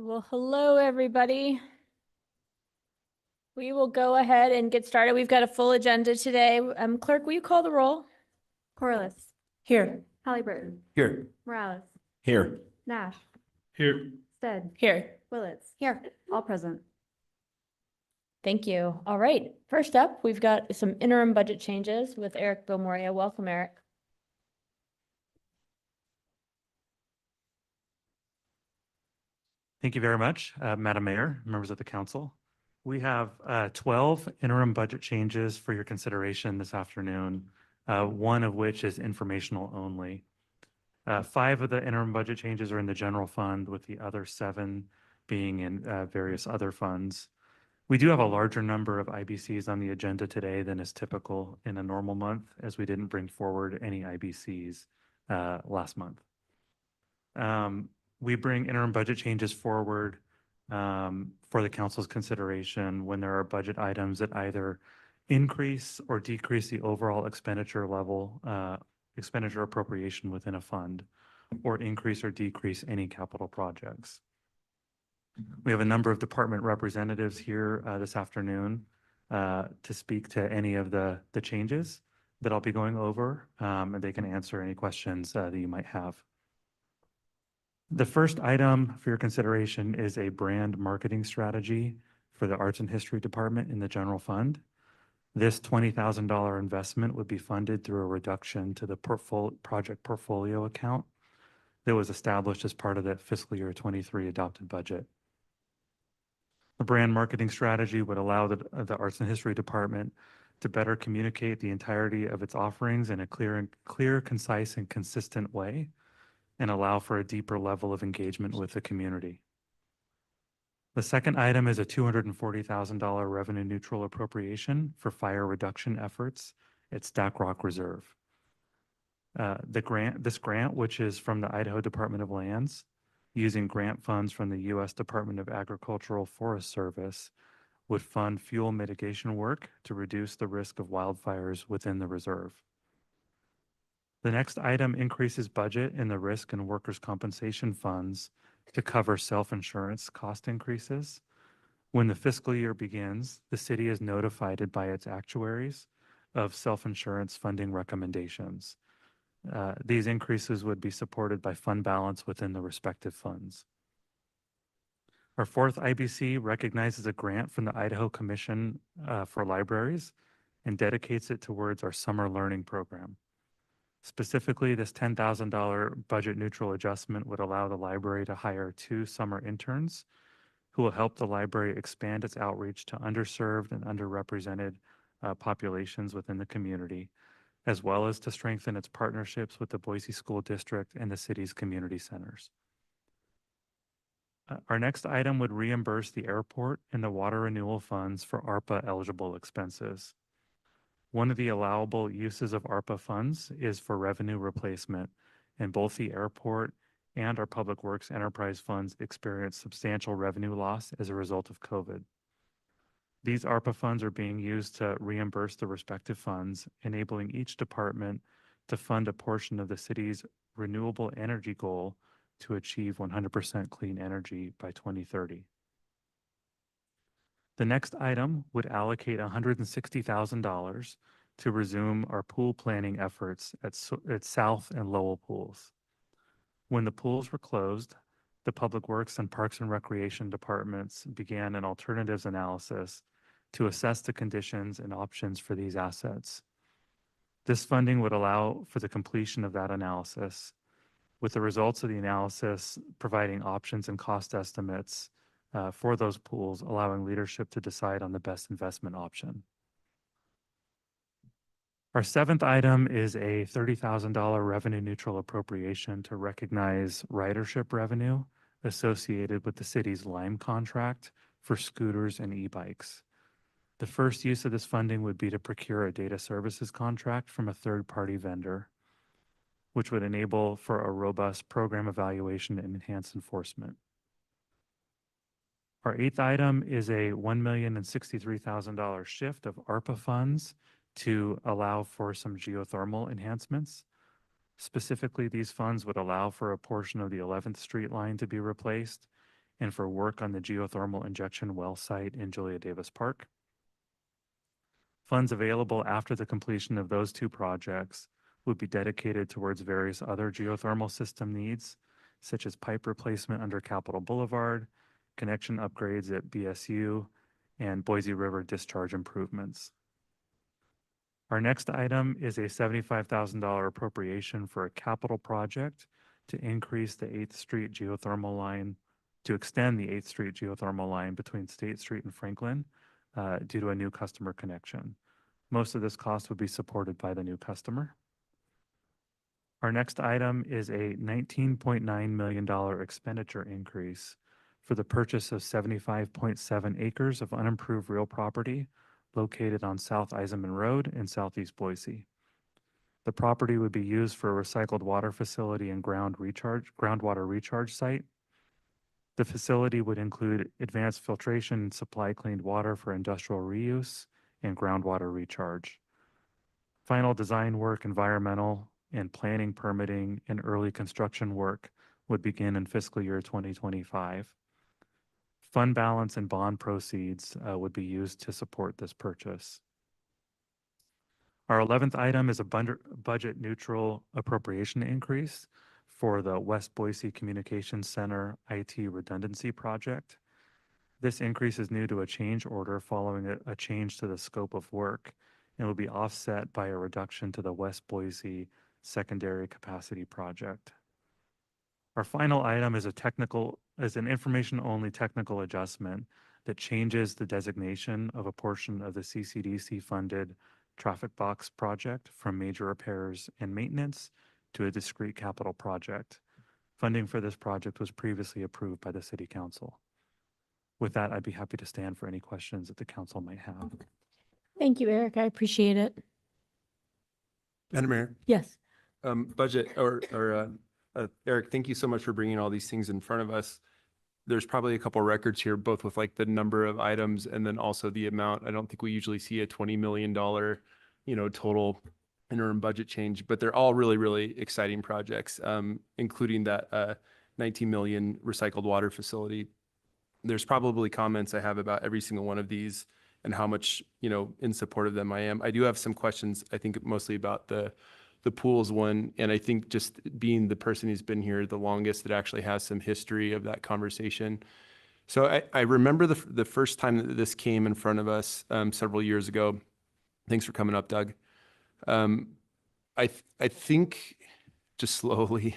Well, hello, everybody. We will go ahead and get started. We've got a full agenda today. Clerk, will you call the roll? Corliss, Here. Halliburton, Here. Morales, Here. Nash, Here. Stead, Here. Willetts, Here. all present. Thank you. All right. First up, we've got some interim budget changes with Eric Bilmoria. Welcome, Eric. Thank you very much, Madam Mayor, members of the council. We have 12 interim budget changes for your consideration this afternoon, one of which is informational only. 5 of the interim budget changes are in the general fund, with the other 7 being in various other funds. We do have a larger number of IBCs on the agenda today than is typical in a normal month, as we didn't bring forward any IBCs last month. We bring interim budget changes forward for the council's consideration when there are budget items that either increase or decrease the overall expenditure level, expenditure appropriation within a fund, or increase or decrease any capital projects. We have a number of department representatives here this afternoon to speak to any of the changes that I'll be going over, and they can answer any questions that you might have. The first item for your consideration is a brand marketing strategy for the Arts and History Department in the general fund. This $20,000 investment would be funded through a reduction to the project portfolio account that was established as part of the fiscal year 23 adopted budget. The brand marketing strategy would allow the Arts and History Department to better communicate the entirety of its offerings in a clear, concise, and consistent way, and allow for a deeper level of engagement with the community. The second item is a $240,000 revenue neutral appropriation for fire reduction efforts at Stack Rock Reserve. This grant, which is from the Idaho Department of Lands, using grant funds from the U.S. Department of Agricultural Forest Service, would fund fuel mitigation work to reduce the risk of wildfires within the reserve. The next item increases budget in the risk and workers' compensation funds to cover self-insurance cost increases. When the fiscal year begins, the city is notified by its actuaries of self-insurance funding recommendations. These increases would be supported by fund balance within the respective funds. Our fourth IBC recognizes a grant from the Idaho Commission for Libraries and dedicates it towards our summer learning program. Specifically, this $10,000 budget neutral adjustment would allow the library to hire 2 summer interns who will help the library expand its outreach to underserved and underrepresented populations within the community, as well as to strengthen its partnerships with the Boise School District and the city's community centers. Our next item would reimburse the airport and the water renewal funds for ARPA eligible expenses. One of the allowable uses of ARPA funds is for revenue replacement, and both the airport and our public works enterprise funds experienced substantial revenue loss as a result of COVID. These ARPA funds are being used to reimburse the respective funds, enabling each department to fund a portion of the city's renewable energy goal to achieve 100% clean energy by 2030. The next item would allocate $160,000 to resume our pool planning efforts at South and Lowell pools. When the pools were closed, the Public Works and Parks and Recreation departments began an alternatives analysis to assess the conditions and options for these assets. This funding would allow for the completion of that analysis, with the results of the analysis providing options and cost estimates for those pools, allowing leadership to decide on the best investment option. Our seventh item is a $30,000 revenue neutral appropriation to recognize ridership revenue associated with the city's Lime contract for scooters and e-bikes. The first use of this funding would be to procure a data services contract from a third-party vendor, which would enable for a robust program evaluation and enhanced enforcement. Our eighth item is a $1,063,000 shift of ARPA funds to allow for some geothermal enhancements. Specifically, these funds would allow for a portion of the 11th Street line to be replaced and for work on the geothermal injection well site in Julia Davis Park. Funds available after the completion of those two projects would be dedicated towards various other geothermal system needs, such as pipe replacement under Capitol Boulevard, connection upgrades at BSU, and Boise River discharge improvements. Our next item is a $75,000 appropriation for a capital project to increase the 8th Street geothermal line, to extend the 8th Street geothermal line between State Street and Franklin due to a new customer connection. Most of this cost would be supported by the new customer. Our next item is a $19.9 million expenditure increase for the purchase of 75.7 acres of unimproved real property located on South Eisenman Road in Southeast Boise. The property would be used for a recycled water facility and groundwater recharge site. The facility would include advanced filtration and supply cleaned water for industrial reuse and groundwater recharge. Final design work, environmental and planning, permitting, and early construction work would begin in fiscal year 2025. Fund balance and bond proceeds would be used to support this purchase. Our 11th item is a budget neutral appropriation increase for the West Boise Communications Center IT redundancy project. This increase is new to a change order following a change to the scope of work and will be offset by a reduction to the West Boise secondary capacity project. Our final item is an information-only technical adjustment that changes the designation of a portion of the CCDC-funded traffic box project from major repairs and maintenance to a discrete capital project. Funding for this project was previously approved by the City Council. With that, I'd be happy to stand for any questions that the council might have. Thank you, Eric. I appreciate it. Madam Mayor, Yes. Eric, thank you so much for bringing all these things in front of us. There's probably a couple records here, both with like the number of items and then also the amount. I don't think we usually see a $20 million, total interim budget change, but they're all really, really exciting projects, including that 19 million recycled water facility. There's probably comments I have about every single one of these and how much, in support of them I am. I do have some questions, I think mostly about the pools one. And I think just being the person who's been here the longest that actually has some history of that conversation. So I remember the first time that this came in front of us several years ago. Thanks for coming up, Doug. I think, just slowly,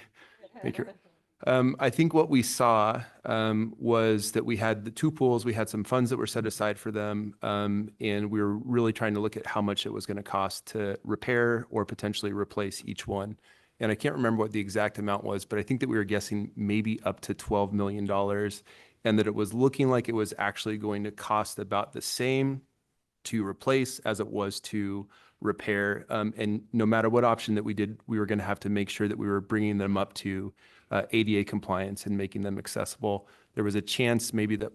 I think what we saw was that we had the two pools, we had some funds that were set aside for them, and we were really trying to look at how much it was going to cost to repair or potentially replace each one. And I can't remember what the exact amount was, but I think that we were guessing maybe up to $12 million, and that it was looking like it was actually going to cost about the same to replace as it was to repair. And no matter what option that we did, we were going to have to make sure that we were bringing them up to ADA compliance and making them accessible. There was a chance maybe that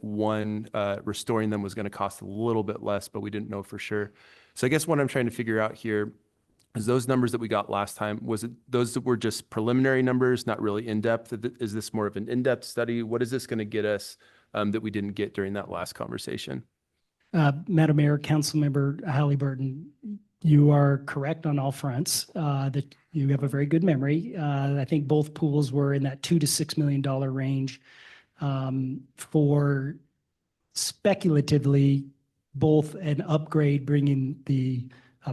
restoring them was going to cost a little bit less, but we didn't know for sure. So I guess what I'm trying to figure out here is those numbers that we got last time, was it those that were just preliminary numbers, not really in-depth? Is this more of an in-depth study? What is this going to get us that we didn't get during that last conversation? Madam Mayor, Councilmember Halliburton, you are correct on all fronts, that you have a very good memory. I think both pools were in that $2 to $6 million range. For speculatively, both an upgrade, bringing the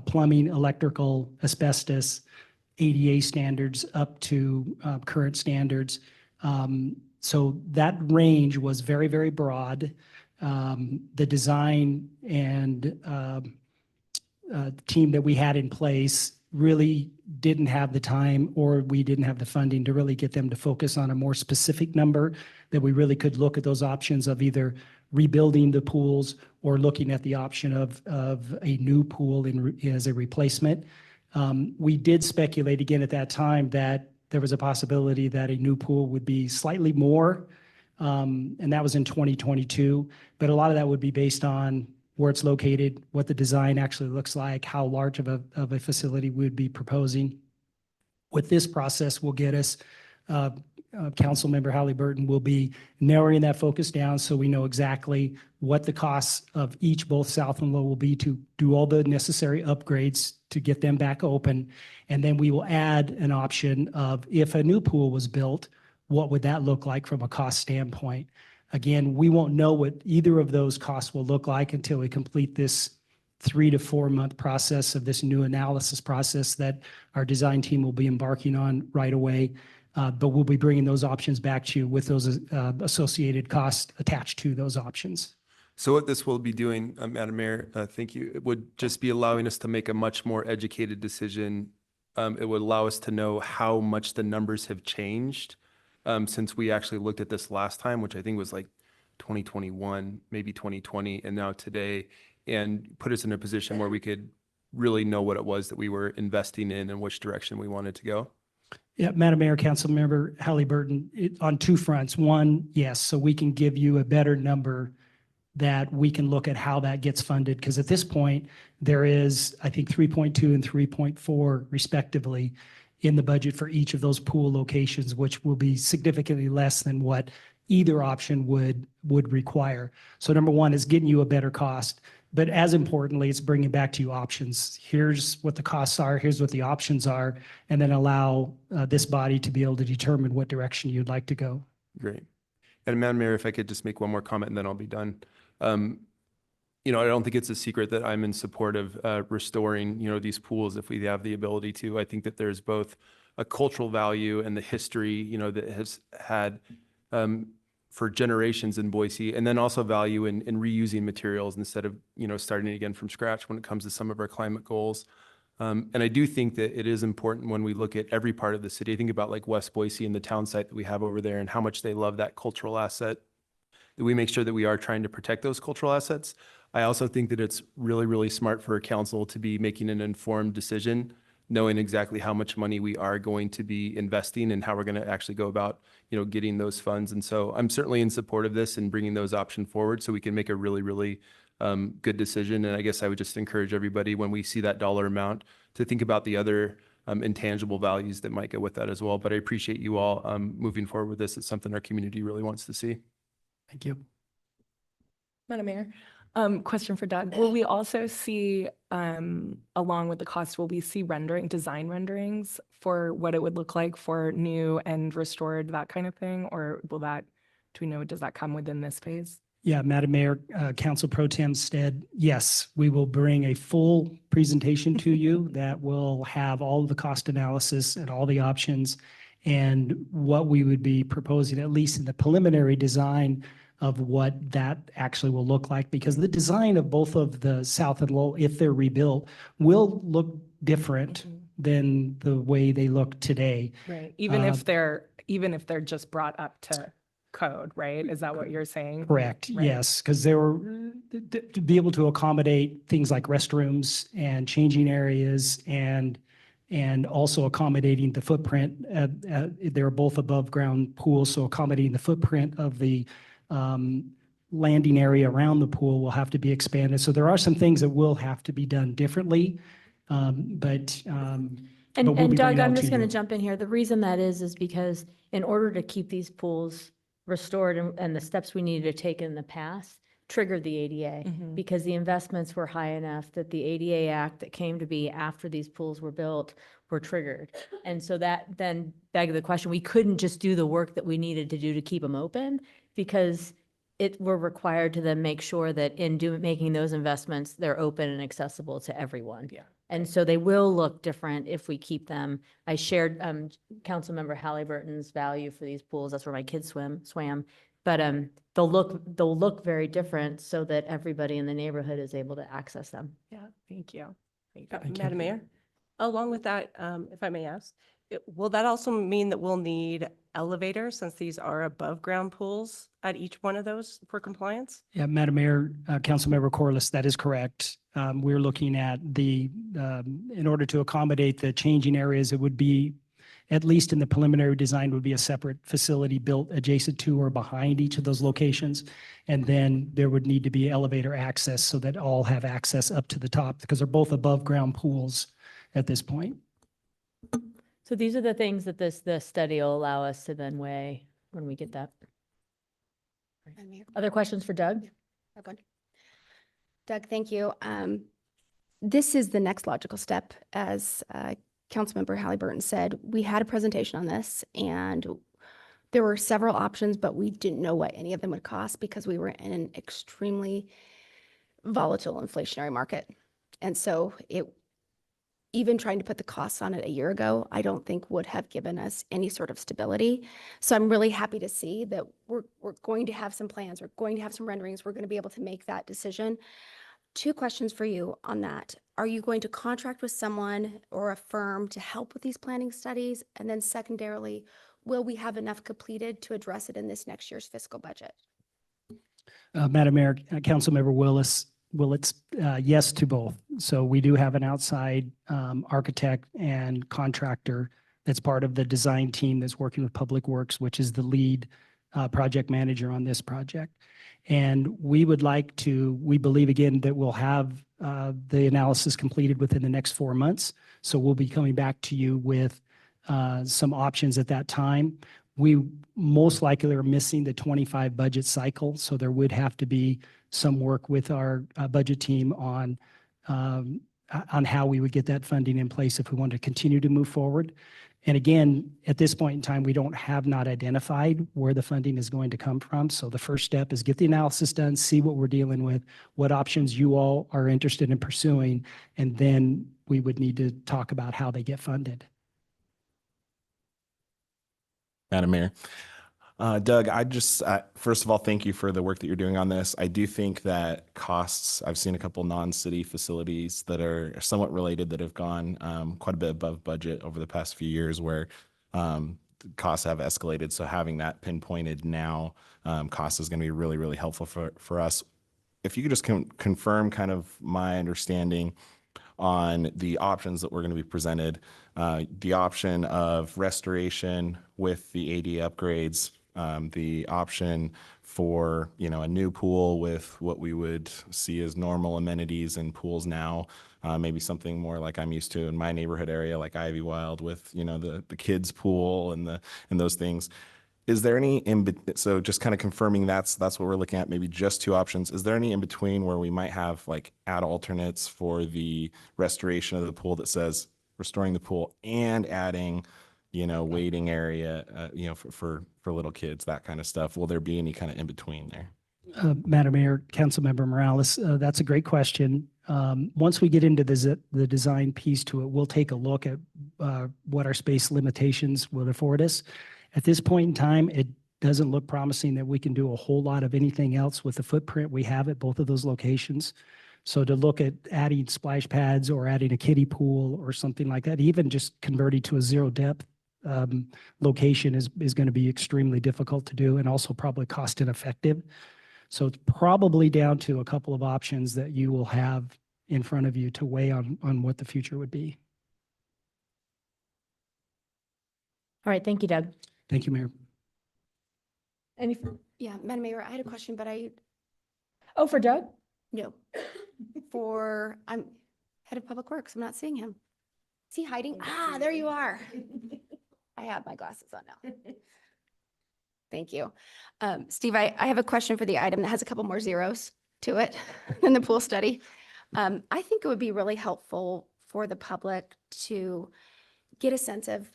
plumbing, electrical, asbestos, ADA standards up to current standards. So that range was very, very broad. The design and team that we had in place really didn't have the time, or we didn't have the funding to really get them to focus on a more specific number, that we really could look at those options of either rebuilding the pools or looking at the option of a new pool as a replacement. We did speculate again at that time that there was a possibility that a new pool would be slightly more, and that was in 2022. But a lot of that would be based on where it's located, what the design actually looks like, how large of a facility we would be proposing. With this process will get us Councilmember Halliburton will be narrowing that focus down so we know exactly what the costs of each, both South and Low, will be to do all the necessary upgrades to get them back open. And then we will add an option of if a new pool was built, what would that look like from a cost standpoint? Again, we won't know what either of those costs will look like until we complete this 3 to 4 month process of this new analysis process that our design team will be embarking on right away. But we'll be bringing those options back to you with those associated costs attached to those options. So what this will be doing, Madam Mayor, thank you, it would just be allowing us to make a much more educated decision. It would allow us to know how much the numbers have changed since we actually looked at this last time, which I think was like 2021, maybe 2020, and now today, and put us in a position where we could really know what it was that we were investing in and which direction we wanted to go. Yeah, Madam Mayor, Councilmember Halliburton, on two fronts. One, yes, so we can give you a better number that we can look at how that gets funded. Because at this point, there is, I think, 3.2 and 3.4 respectively in the budget for each of those pool locations, which will be significantly less than what either option would require. So number one is getting you a better cost. But as importantly, it's bringing back to you options. Here's what the costs are, here's what the options are, and then allow this body to be able to determine what direction you'd like to go. Great. And Madam Mayor, if I could just make one more comment and then I'll be done. You know, I don't think it's a secret that I'm in support of restoring, you know, these pools if we have the ability to. I think that there's both a cultural value and the history, you know, that has had for generations in Boise, and then also value in reusing materials instead of, you know, starting again from scratch when it comes to some of our climate goals. And I do think that it is important when we look at every part of the city. I think about like West Boise and the town site that we have over there and how much they love that cultural asset, that we make sure that we are trying to protect those cultural assets. I also think that it's really, really smart for a council to be making an informed decision, knowing exactly how much money we are going to be investing and how we're going to actually go about, you know, getting those funds. And so I'm certainly in support of this and bringing those options forward so we can make a really, really good decision. And I guess I would just encourage everybody when we see that dollar amount to think about the other intangible values that might go with that as well. But I appreciate you all moving forward with this. It's something our community really wants to see. Thank you. Madam Mayor, question for Doug. Will we also see, along with the cost, will we see design renderings for what it would look like for new and restored, that kind of thing? Or do we know, does that come within this phase? Yeah, Madam Mayor, Council Pro Tem Stead, yes, we will bring a full presentation to you that will have all of the cost analysis and all the options and what we would be proposing, at least in the preliminary design of what that actually will look like, because the design of both of the South and Low, if they're rebuilt, will look different than the way they look today. Right. Even if they're just brought up to code, right? Is that what you're saying? Correct, Right. yes, because they were to be able to accommodate things like restrooms and changing areas and also accommodating the footprint. They're both above ground pools, so accommodating the footprint of the landing area around the pool will have to be expanded. So there are some things that will have to be done differently, but we'll be And bringing Doug, it I'm out just to going to you. jump in here. The reason that is because in order to keep these pools restored and the steps we needed to take in the past triggered the ADA because the investments were high enough that the ADA Act that came to be after these pools were built were triggered. And so that then begged the question, we couldn't just do the work that we needed to do to keep them open because we're required to then make sure that in making those investments, they're open and accessible to everyone. Yeah. And so they will look different if we keep them. I shared Councilmember Halliburton's value for these pools. That's where my kids swam. But they'll look very different so that everybody in the neighborhood is able to access them. Yeah, thank you. Thank you. Madam Mayor, along with that, if I may ask, will that also mean that we'll need elevators since these are above ground pools at each one of those for compliance? Yeah, Madam Mayor, Councilmember Corliss, that is correct. We're looking at in order to accommodate the changing areas, it would be, at least in the preliminary design, would be a separate facility built adjacent to or behind each of those locations. And then there would need to be elevator access so that all have access up to the top because they're both above ground pools at this point. So these are the things that the study will allow us to then weigh when we get that. Madam Mayor, Other questions for Doug? Doug, one. Doug, thank you. This is the next logical step. As Councilmember Halliburton said, we had a presentation on this and there were several options, but we didn't know what any of them would cost because we were in an extremely volatile inflationary market. And so even trying to put the costs on it a year ago, I don't think would have given us any sort of stability. So I'm really happy to see that we're going to have some plans, we're going to have some renderings, we're going to be able to make that decision. Two questions for you on that. Are you going to contract with someone or a firm to help with these planning studies? And then secondarily, will we have enough completed to address it in this next year's fiscal budget? Madam Mayor, Councilmember Willits, yes to both. So we do have an outside architect and contractor that's part of the design team that's working with Public Works, which is the lead project manager on this project. And we believe again that we'll have the analysis completed within the next 4 months. So we'll be coming back to you with some options at that time. We most likely are missing the 25 budget cycle. So there would have to be some work with our budget team on how we would get that funding in place if we want to continue to move forward. And again, at this point in time, we have not identified where the funding is going to come from. So the first step is get the analysis done, see what we're dealing with, what options you all are interested in pursuing, and then we would need to talk about how they get funded. Madam Mayor. Doug, first of all, thank you for the work that you're doing on this. I do think that costs, I've seen a couple non-city facilities that are somewhat related that have gone quite a bit above budget over the past few years where costs have escalated. So having that pinpointed now, cost is going to be really, really helpful for us. If you could just confirm kind of my understanding on the options that we're going to be presented, the option of restoration with the AD upgrades, the option for, a new pool with what we would see as normal amenities in pools now, maybe something more like I'm used to in my neighborhood area, like Ivy Wild with, the kids pool and those things. Is there any so just kind of confirming that's what we're looking at, maybe just two options. Is there any in between where we might have like add alternates for the restoration of the pool that says restoring the pool and adding, waiting area, for little kids, that kind of stuff? Will there be any kind of in between there? Madam Mayor, Councilmember Morales, that's a great question. Once we get into the design piece to it, we'll take a look at what our space limitations will afford us. At this point in time, it doesn't look promising that we can do a whole lot of anything else with the footprint we have at both of those locations. So to look at adding splash pads or adding a kiddie pool or something like that, even just converting to a zero depth location is going to be extremely difficult to do and also probably cost ineffective. So it's probably down to a couple of options that you will have in front of you to weigh on what the future would be. All right, thank you, Doug. Thank you, Mayor. Any, Yeah, Madam Mayor, I had a question, but for Doug? no. I'm head of Public Works. I'm not seeing him. Is he hiding? Ah, there you are. I have my glasses on now. Thank you. Steve, I have a question for the item that has a couple more zeros to it in the pool study. I think it would be really helpful for the public to get a sense of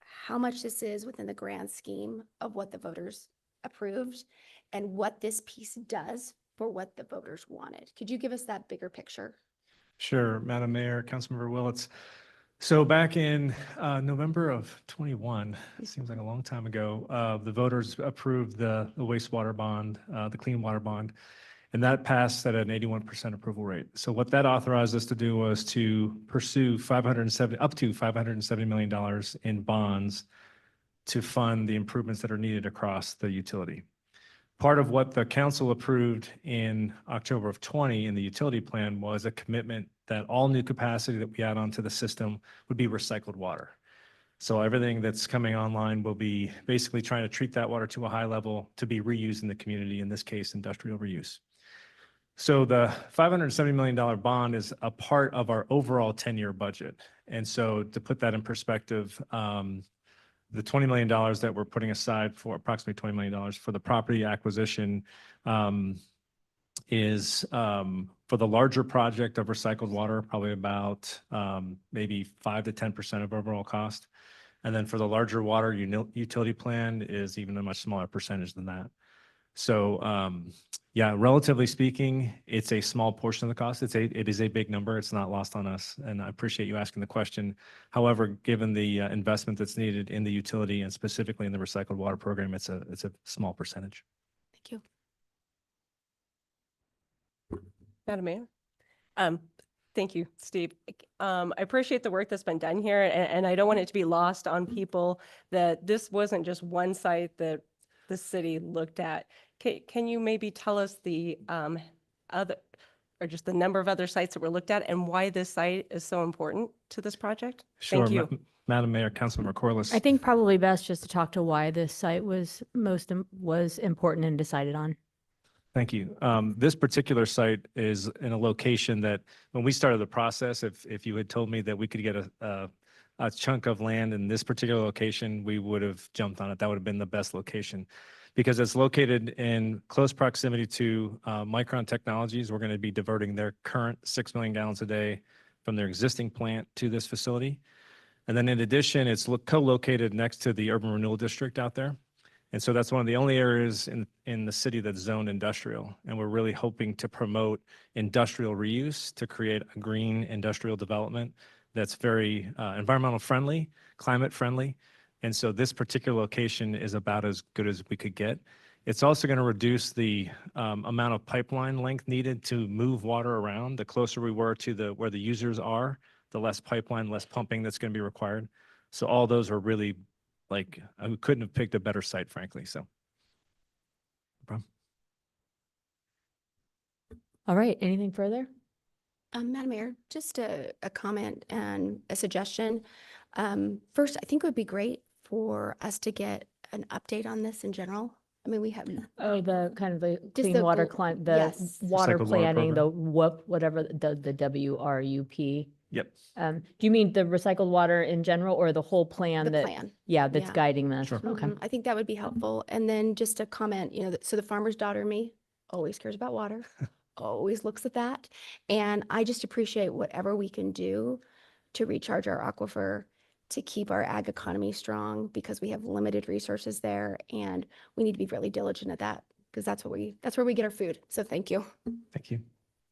how much this is within the grand scheme of what the voters approved and what this piece does for what the voters wanted. Could you give us that bigger picture? Sure, Madam Mayor, Councilmember Willits. So back in November of 21, it seems like a long time ago, the voters approved the wastewater bond, the clean water bond, and that passed at an 81% approval rate. So what that authorized us to do was to pursue up to $570 million in bonds to fund the improvements that are needed across the utility. Part of what the council approved in October of 20 in the utility plan was a commitment that all new capacity that we add onto the system would be recycled water. So everything that's coming online will be basically trying to treat that water to a high level to be reused in the community, in this case, industrial reuse. So the $570 million bond is a part of our overall 10-year budget. And so to put that in perspective, the $20 million that we're putting aside for approximately $20 million for the property acquisition is for the larger project of recycled water, probably about maybe 5 to 10% of overall cost. And then for the larger water utility plan is even a much smaller percentage than that. So yeah, relatively speaking, it's a small portion of the cost. It is a big number. It's not lost on us. And I appreciate you asking the question. However, given the investment that's needed in the utility and specifically in the recycled water program, it's a small percentage. Thank you. Madam Mayor? Thank you, Steve. I appreciate the work that's been done here, and I don't want it to be lost on people that this wasn't just one site that the city looked at. Can you maybe tell us the other, or just the number of other sites that were looked at and why this site is so important to this project? Sure, Thank you. Madam Mayor, Councilmember Corliss. I think probably best just to talk to why this site was was important and decided on. Thank you. This particular site is in a location that when we started the process, if you had told me that we could get a chunk of land in this particular location, we would have jumped on it. That would have been the best location because it's located in close proximity to Micron Technologies. We're going to be diverting their current 6 million gallons a day from their existing plant to this facility. And then in addition, it's co-located next to the urban renewal district out there. And so that's one of the only areas in the city that's zoned industrial. And we're really hoping to promote industrial reuse to create a green industrial development that's very environmental friendly, climate friendly. And so this particular location is about as good as we could get. It's also going to reduce the amount of pipeline length needed to move water around. The closer we were to where the users are, the less pipeline, less pumping that's going to be required. So all those are really like, I couldn't have picked a better site, frankly. So, no problem. All right, anything further? Madam Mayor, just a comment and a suggestion. First, I think it would be great for us to get an update on this in general. I mean, we have. Oh, the kind of the Just clean the water, gl- the yes. water Recycled water planning, the program. whatever, the WRUP. Yep. Do you mean the recycled water in general or the whole plan The that? plan. Yeah, that's Yeah. guiding this. Sure. Okay. I think that would be helpful. And then just a comment, so the farmer's daughter in me always cares about water, always looks at that. And I just appreciate whatever we can do to recharge our aquifer, to keep our ag economy strong because we have limited resources there. And we need to be really diligent at that because that's where we get our food. So thank you. Thank you.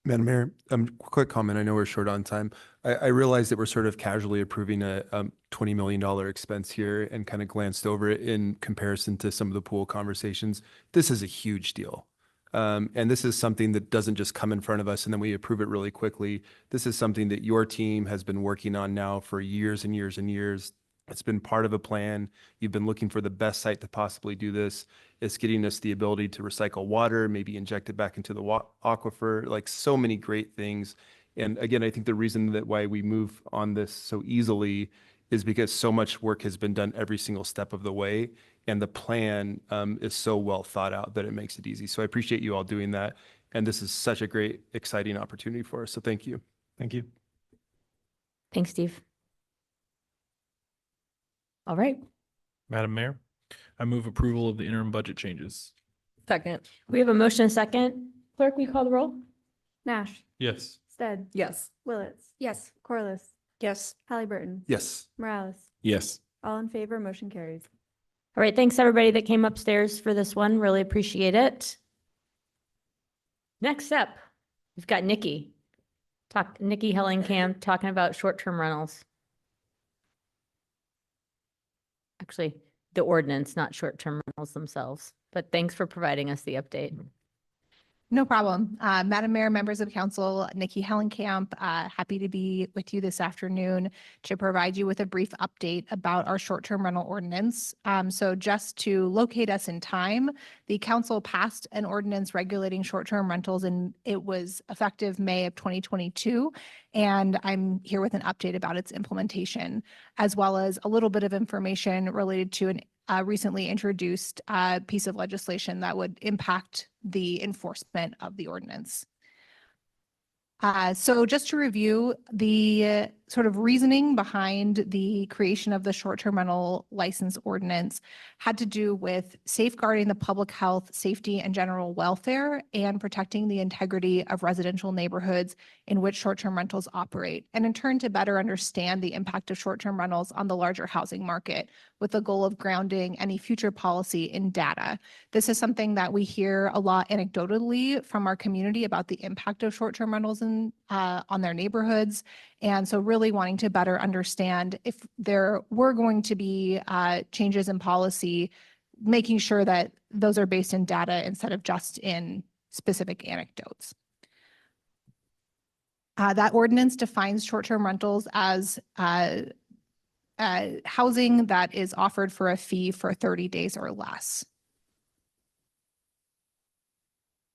Madam Mayor, quick comment. I know we're short on time. I realize that we're sort of casually approving a $20 million expense here and kind of glanced over it in comparison to some of the pool conversations. This is a huge deal. And this is something that doesn't just come in front of us and then we approve it really quickly. This is something that your team has been working on now for years and years and years. It's been part of a plan. You've been looking for the best site to possibly do this. It's getting us the ability to recycle water, maybe inject it back into the aquifer, like so many great things. And again, I think the reason that why we move on this so easily is because so much work has been done every single step of the way. And the plan is so well thought out that it makes it easy. So I appreciate you all doing that. And this is such a great, exciting opportunity for us. So thank you. Thank you. Thanks, Steve. All right, Madam Mayor, I move approval of the interim budget changes. Second. we have a motion and a second. Clerk, will you call the roll? Nash, Yes. Stead, Yes. Willetts, Yes. Corliss, Yes. Halliburton, Yes. Morales. Yes. All in favor, motion carries. All right, thanks everybody that came upstairs for this one. Really appreciate it. Next up, we've got Nikki Hellingkamp talking about short-term rentals. Actually, the ordinance, not short-term rentals themselves, but thanks for providing us the update. No problem. Madam Mayor, members of council, Nikki Hellenkamp, happy to be with you this afternoon to provide you with a brief update about our short-term rental ordinance. So just to locate us in time, the council passed an ordinance regulating short-term rentals and it was effective May of 2022. And I'm here with an update about its implementation, as well as a little bit of information related to an recently introduced piece of legislation that would impact the enforcement of the ordinance. So just to review, the sort of reasoning behind the creation of the short-term rental license ordinance had to do with safeguarding the public health, safety, and general welfare and protecting the integrity of residential neighborhoods in which short-term rentals operate, and in turn to better understand the impact of short-term rentals on the larger housing market with the goal of grounding any future policy in data. This is something that we hear a lot anecdotally from our community about the impact of short-term rentals on their neighborhoods. And so really wanting to better understand if there were going to be changes in policy, making sure that those are based in data instead of just in specific anecdotes. That ordinance defines short-term rentals as housing that is offered for a fee for 30 days or less.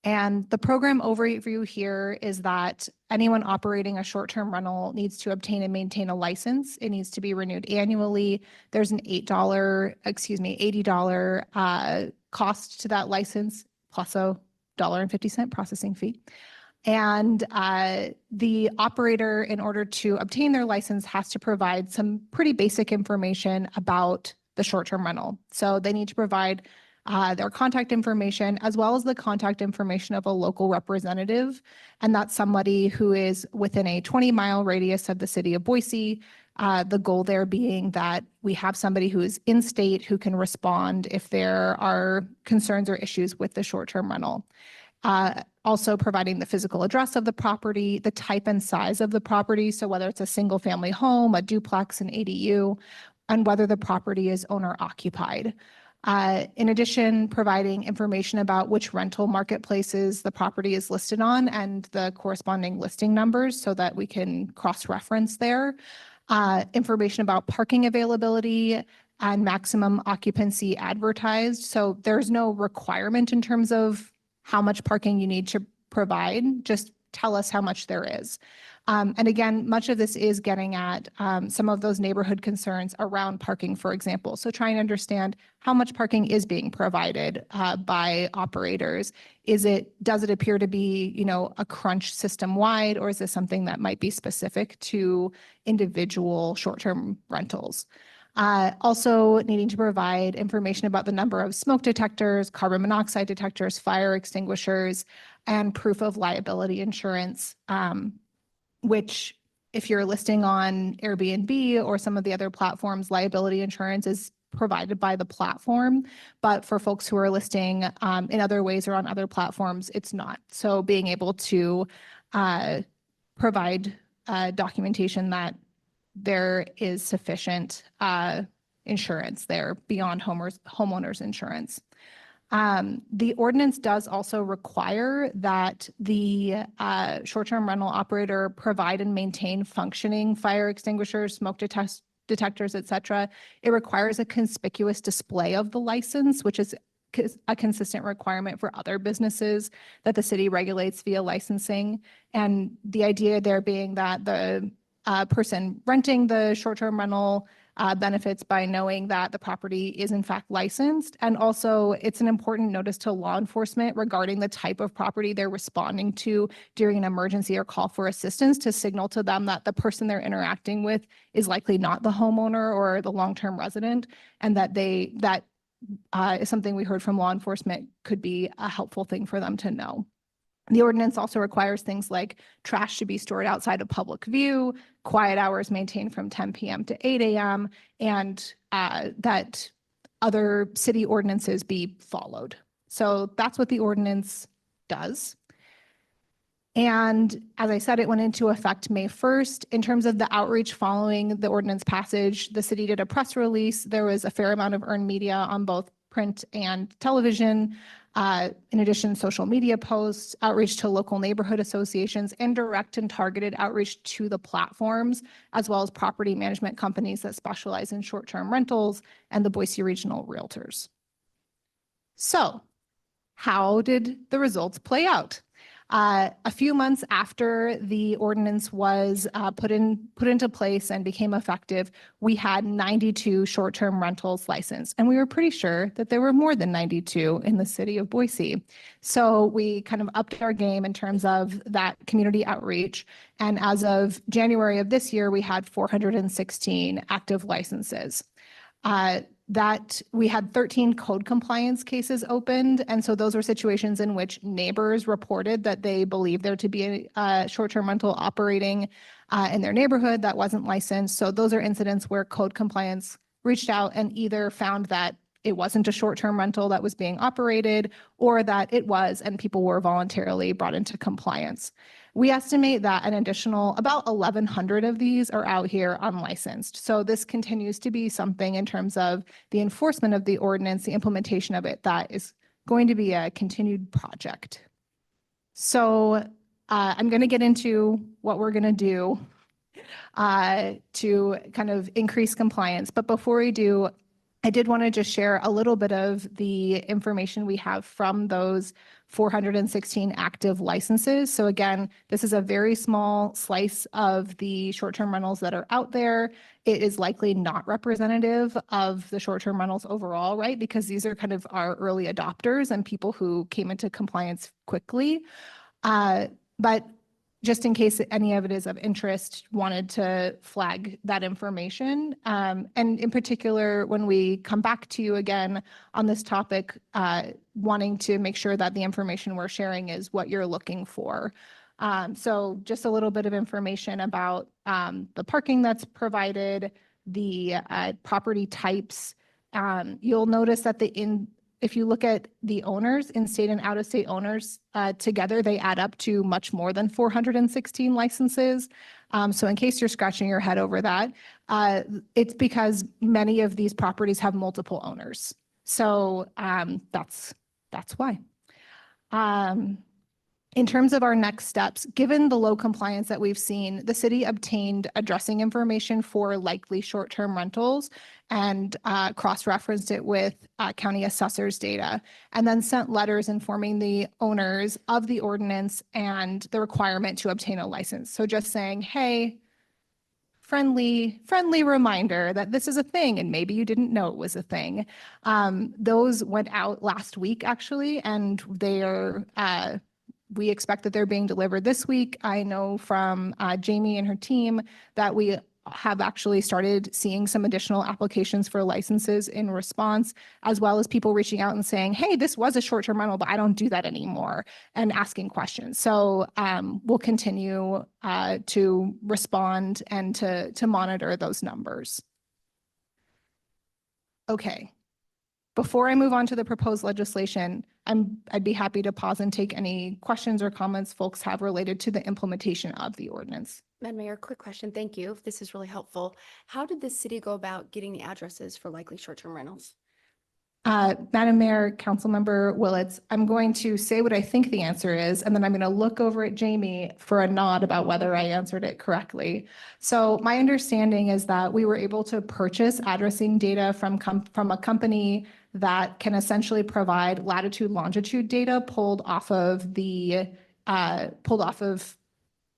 And the program overview here is that anyone operating a short-term rental needs to obtain and maintain a license. It needs to be renewed annually. There's an $80 cost to that license plus a $1.50 processing fee. And the operator, in order to obtain their license, has to provide some pretty basic information about the short-term rental. So they need to provide their contact information, as well as the contact information of a local representative. And that's somebody who is within a 20-mile radius of the city of Boise. The goal there being that we have somebody who is in state who can respond if there are concerns or issues with the short-term rental. Also providing the physical address of the property, the type and size of the property. So whether it's a single family home, a duplex, an ADU, and whether the property is owner occupied. In addition, providing information about which rental marketplaces the property is listed on and the corresponding listing numbers so that we can cross-reference there. Information about parking availability and maximum occupancy advertised. So there's no requirement in terms of how much parking you need to provide. Just tell us how much there is. And again, much of this is getting at some of those neighborhood concerns around parking, for example. So trying to understand how much parking is being provided by operators. Does it appear to be, a crunch system wide, or is this something that might be specific to individual short-term rentals? Also needing to provide information about the number of smoke detectors, carbon monoxide detectors, fire extinguishers, and proof of liability insurance, which if you're listing on Airbnb or some of the other platforms, liability insurance is provided by the platform. But for folks who are listing in other ways or on other platforms, it's not. So being able to provide documentation that there is sufficient insurance there beyond homeowners insurance. The ordinance does also require that the short-term rental operator provide and maintain functioning fire extinguishers, smoke detectors, et cetera. It requires a conspicuous display of the license, which is a consistent requirement for other businesses that the city regulates via licensing. And the idea there being that the person renting the short-term rental benefits by knowing that the property is in fact licensed. And also it's an important notice to law enforcement regarding the type of property they're responding to during an emergency or call for assistance, to signal to them that the person they're interacting with is likely not the homeowner or the long-term resident, and that is something we heard from law enforcement could be a helpful thing for them to know. The ordinance also requires things like trash to be stored outside of public view, quiet hours maintained from 10 p.m. to 8 a.m., and that other city ordinances be followed. So that's what the ordinance does. And as I said, it went into effect May 1st. In terms of the outreach following the ordinance passage, the city did a press release. There was a fair amount of earned media on both print and television. In addition, social media posts, outreach to local neighborhood associations, and direct and targeted outreach to the platforms, as well as property management companies that specialize in short-term rentals and the Boise Regional Realtors. So how did the results play out? A few months after the ordinance was put into place and became effective, we had 92 short-term rentals licensed, and we were pretty sure that there were more than 92 in the city of Boise. So we kind of upped our game in terms of that community outreach. And as of January of this year, we had 416 active licenses. That we had 13 code compliance cases opened. And so those were situations in which neighbors reported that they believed there to be a short-term rental operating in their neighborhood that wasn't licensed. So those are incidents where code compliance reached out and either found that it wasn't a short-term rental that was being operated, or that it was, and people were voluntarily brought into compliance. We estimate that an additional about 1,100 of these are out here unlicensed. So this continues to be something in terms of the enforcement of the ordinance, the implementation of it, that is going to be a continued project. So I'm going to get into what we're going to do to kind of increase compliance. But before we do, I did want to just share a little bit of the information we have from those 416 active licenses. So again, this is a very small slice of the short-term rentals that are out there. It is likely not representative of the short-term rentals overall, right? Because these are kind of our early adopters and people who came into compliance quickly. But just in case any of it is of interest, wanted to flag that information. And in particular, when we come back to you again on this topic, wanting to make sure that the information we're sharing is what you're looking for. So just a little bit of information about the parking that's provided, the property types. You'll notice that if you look at the owners, in-state and out-of-state owners, together, they add up to much more than 416 licenses. So in case you're scratching your head over that, it's because many of these properties have multiple owners. So that's why. In terms of our next steps, given the low compliance that we've seen, the city obtained addressing information for likely short-term rentals and cross-referenced it with county assessors data, and then sent letters informing the owners of the ordinance and the requirement to obtain a license. So just saying, hey, friendly reminder that this is a thing, and maybe you didn't know it was a thing. Those went out last week, actually, and they are we expect that they're being delivered this week. I know from Jamie and her team that we have actually started seeing some additional applications for licenses in response, as well as people reaching out and saying, hey, this was a short-term rental, but I don't do that anymore, and asking questions. So we'll continue to respond and to monitor those numbers. Okay. Before I move on to the proposed legislation, I'd be happy to pause and take any questions or comments folks have related to the implementation of the ordinance. Madam Mayor, quick question. Thank you. This is really helpful. How did the city go about getting the addresses for likely short-term rentals? Madam Mayor, Councilmember Willits, I'm going to say what I think the answer is, and then I'm going to look over at Jamie for a nod about whether I answered it correctly. So my understanding is that we were able to purchase addressing data from a company that can essentially provide latitude, longitude data pulled off of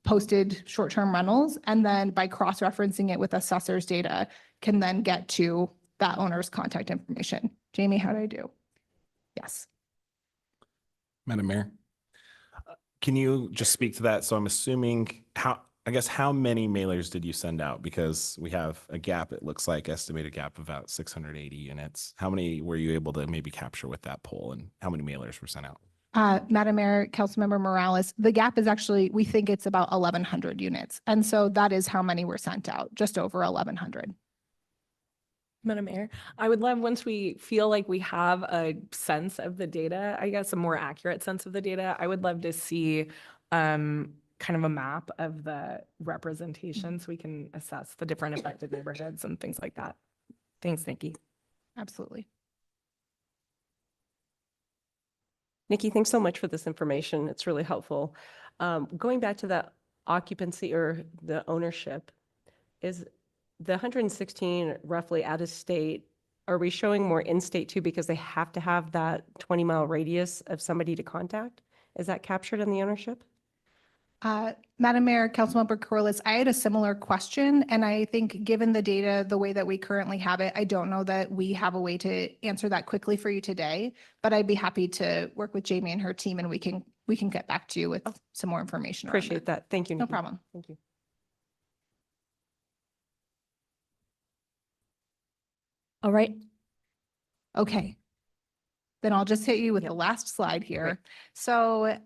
posted short-term rentals, and then by cross-referencing it with assessors data, can then get to that owner's contact information. Jamie, how did I do? Yes. Madam Mayor, can you just speak to that? So I'm assuming how many mailers did you send out? Because we have a gap, it looks like estimated gap of about 680 units. How many were you able to maybe capture with that poll, and how many mailers were sent out? Madam Mayor, Councilmember Morales, the gap is actually, we think it's about 1,100 units. And so that is how many were sent out, just over 1,100. Madam Mayor, I would love, once we feel like we have a sense of the data, I guess a more accurate sense of the data, I would love to see kind of a map of the representation so we can assess the different affected neighborhoods and things like that. Thanks, Nikki. Absolutely. Nikki, thanks so much for this information. It's really helpful. Going back to the occupancy or the ownership, is the 116 roughly out of state, are we showing more in-state too because they have to have that 20-mile radius of somebody to contact? Is that captured in the ownership? Madam Mayor, Councilmember Corliss, I had a similar question, and I think given the data, the way that we currently have it, I don't know that we have a way to answer that quickly for you today, but I'd be happy to work with Jamie and her team, and we can get back to you with some more information around Appreciate that. Thank you, No Nikki. problem. Thank you. All right. Okay. Then I'll just hit you with the last slide here. So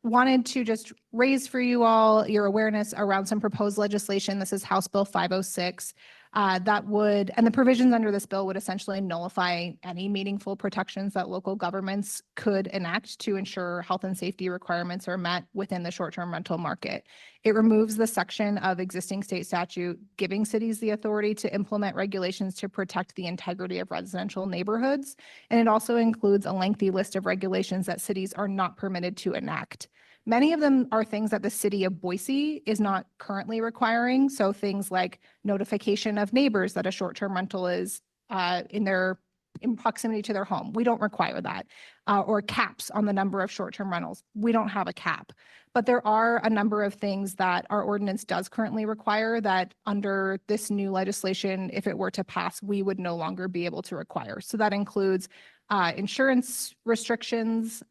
wanted to just raise for you all your awareness around some proposed legislation. This is House Bill 506. That would, and the provisions under this bill would essentially nullify any meaningful protections that local governments could enact to ensure health and safety requirements are met within the short-term rental market. It removes the section of existing state statute giving cities the authority to implement regulations to protect the integrity of residential neighborhoods. And it also includes a lengthy list of regulations that cities are not permitted to enact. Many of them are things that the city of Boise is not currently requiring. So things like notification of neighbors that a short-term rental is in proximity to their home. We don't require that. Or caps on the number of short-term rentals. We don't have a cap. But there are a number of things that our ordinance does currently require that under this new legislation, if it were to pass, we would no longer be able to require. So that includes insurance restrictions.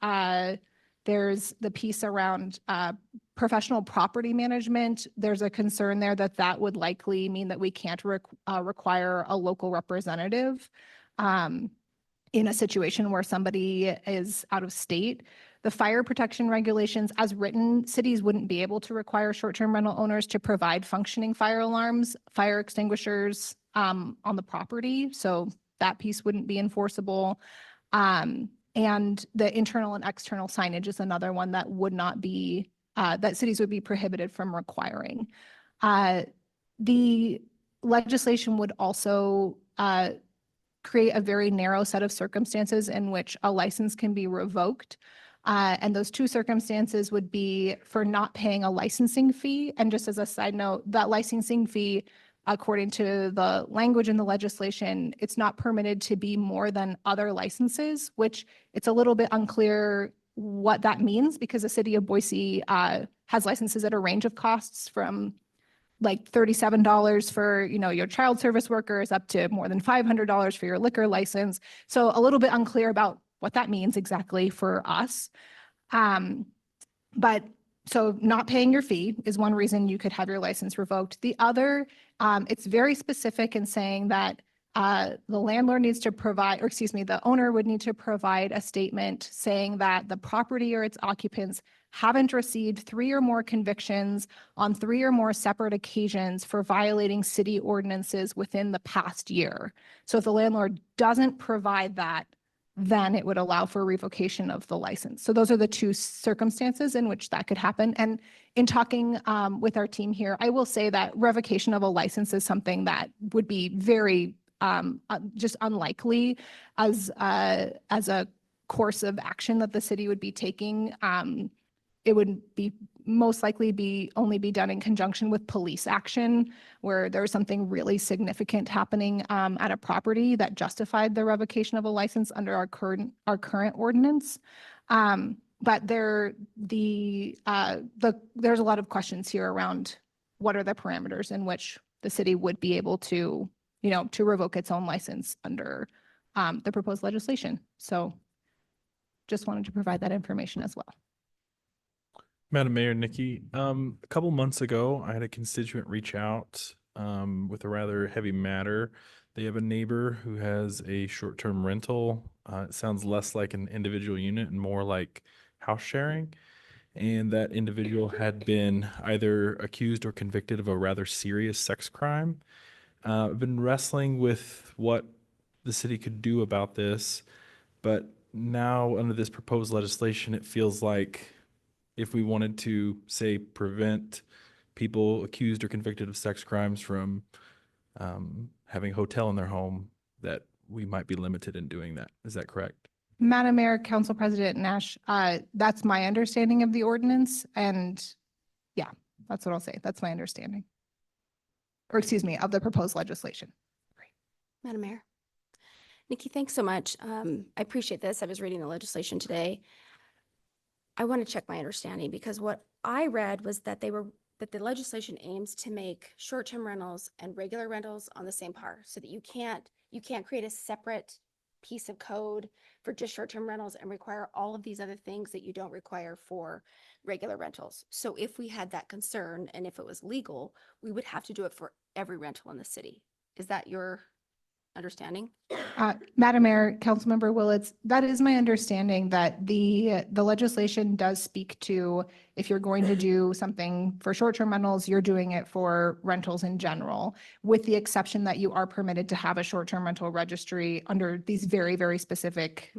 There's the piece around professional property management. There's a concern there that that would likely mean that we can't require a local representative in a situation where somebody is out of state. The fire protection regulations as written, cities wouldn't be able to require short-term rental owners to provide functioning fire alarms, fire extinguishers on the property. So that piece wouldn't be enforceable. And the internal and external signage is another one that would not be, that cities would be prohibited from requiring. The legislation would also create a very narrow set of circumstances in which a license can be revoked. And those two circumstances would be for not paying a licensing fee. And just as a side note, that licensing fee, according to the language in the legislation, it's not permitted to be more than other licenses, which it's a little bit unclear what that means because the city of Boise has licenses at a range of costs from like $37 for, your child service workers up to more than $500 for your liquor license. So a little bit unclear about what that means exactly for us. But so not paying your fee is one reason you could have your license revoked. The other, it's very specific in saying that the landlord needs to provide, or excuse me, the owner would need to provide a statement saying that the property or its occupants haven't received 3 or more convictions on 3 or more separate occasions for violating city ordinances within the past year. So if the landlord doesn't provide that, then it would allow for revocation of the license. So those are the two circumstances in which that could happen. And in talking with our team here, I will say that revocation of a license is something that would be very just unlikely as a course of action that the city would be taking. It would be most likely only be done in conjunction with police action where there's something really significant happening at a property that justified the revocation of a license under our current ordinance. But there's a lot of questions here around what are the parameters in which the city would be able to, to revoke its own license under the proposed legislation. So just wanted to provide that information as well. Madam Mayor, Nikki, a couple months ago, I had a constituent reach out with a rather heavy matter. They have a neighbor who has a short-term rental. It sounds less like an individual unit and more like house sharing. And that individual had been either accused or convicted of a rather serious sex crime. I've been wrestling with what the city could do about this, but now under this proposed legislation, it feels like if we wanted to, say, prevent people accused or convicted of sex crimes from having a hotel in their home, that we might be limited in doing that. Is that correct? Madam Mayor, Council President Nash, that's my understanding of the ordinance. And yeah, that's what I'll say. That's my understanding. Or excuse me, of the proposed legislation. Madam Mayor. Nikki, thanks so much. I appreciate this. I was reading the legislation today. I want to check my understanding because what I read was that that the legislation aims to make short-term rentals and regular rentals on the same par so that you can't create a separate piece of code for just short-term rentals and require all of these other things that you don't require for regular rentals. So if we had that concern and if it was legal, we would have to do it for every rental in the city. Is that your understanding? Madam Mayor, Councilmember Willetts, that is my understanding that the legislation does speak to if you're going to do something for short-term rentals, you're doing it for rentals in general, with the exception that you are permitted to have a short-term rental registry under these very, very specific,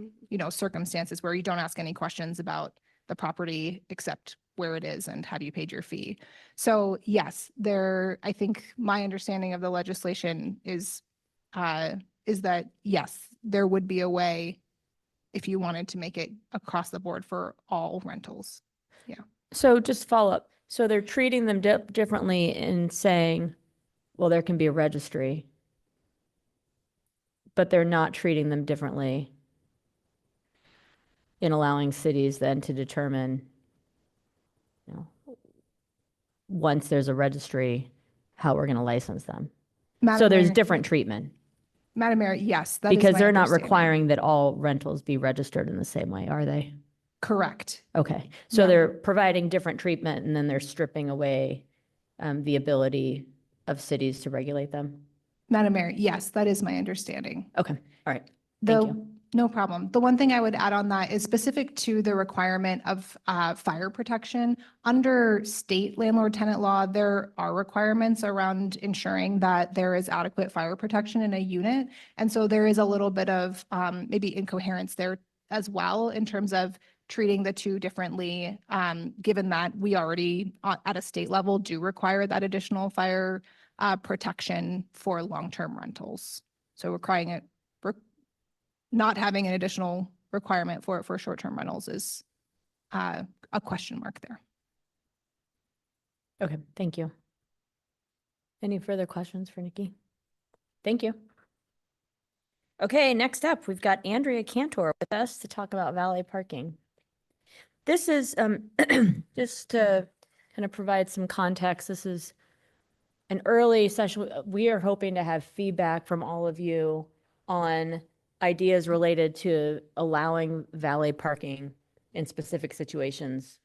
circumstances where you don't ask any questions about the property except where it is and have you paid your fee. So yes, I think my understanding of the legislation is that, yes, there would be a way if you wanted to make it across the board for all rentals. So just follow up. So they're treating them differently in saying, well, there can be a registry, but they're not treating them differently in allowing cities then to determine, once there's a registry, how we're going to license them. So Madam there's Mayor, different treatment Madam Mayor, yes, that is because my they're not understanding. requiring that all rentals be registered in the same way, are they? Correct. Okay, so Yeah. they're providing different treatment and then they're stripping away the ability of cities to regulate them? Madam Mayor, yes, that is my understanding. Okay, all right, thank The, you. no problem. The one thing I would add on that is specific to the requirement of fire protection. Under state landlord-tenant law, there are requirements around ensuring that there is adequate fire protection in a unit. And so there is a little bit of maybe incoherence there as well in terms of treating the two differently, given that we already at a state level do require that additional fire protection for long-term rentals. So requiring it, not having an additional requirement for it for short-term rentals is a question mark there. Okay, thank you. Any further questions for Nikki? Thank you. Okay, next up, we've got Andrea Cantor with us to talk about valet parking. This is, just to kind of provide some context, this is an early session. We are hoping to have feedback from all of you on ideas related to allowing valet parking in specific situations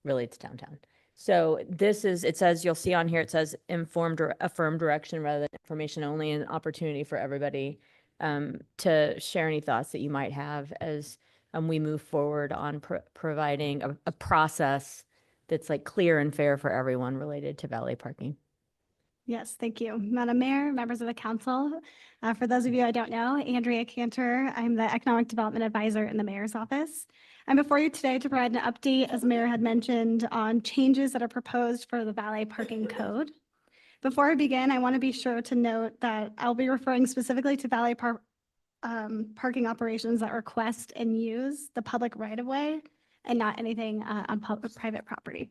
related to downtown. So this is, it says, you'll see on here, it says informed or affirmed direction rather than information only, an opportunity for everybody to share any thoughts that you might have as we move forward on providing a process that's like clear and fair for everyone related to valet parking. Yes, thank you. Madam Mayor, members of the council. For those of you I don't know, Andrea Cantor, I'm the Economic Development Advisor in the Mayor's Office. I'm before you today to provide an update, as the Mayor had mentioned, on changes that are proposed for the valet parking code. Before I begin, I want to be sure to note that I'll be referring specifically to valet parking operations that request and use the public right-of-way and not anything on private property.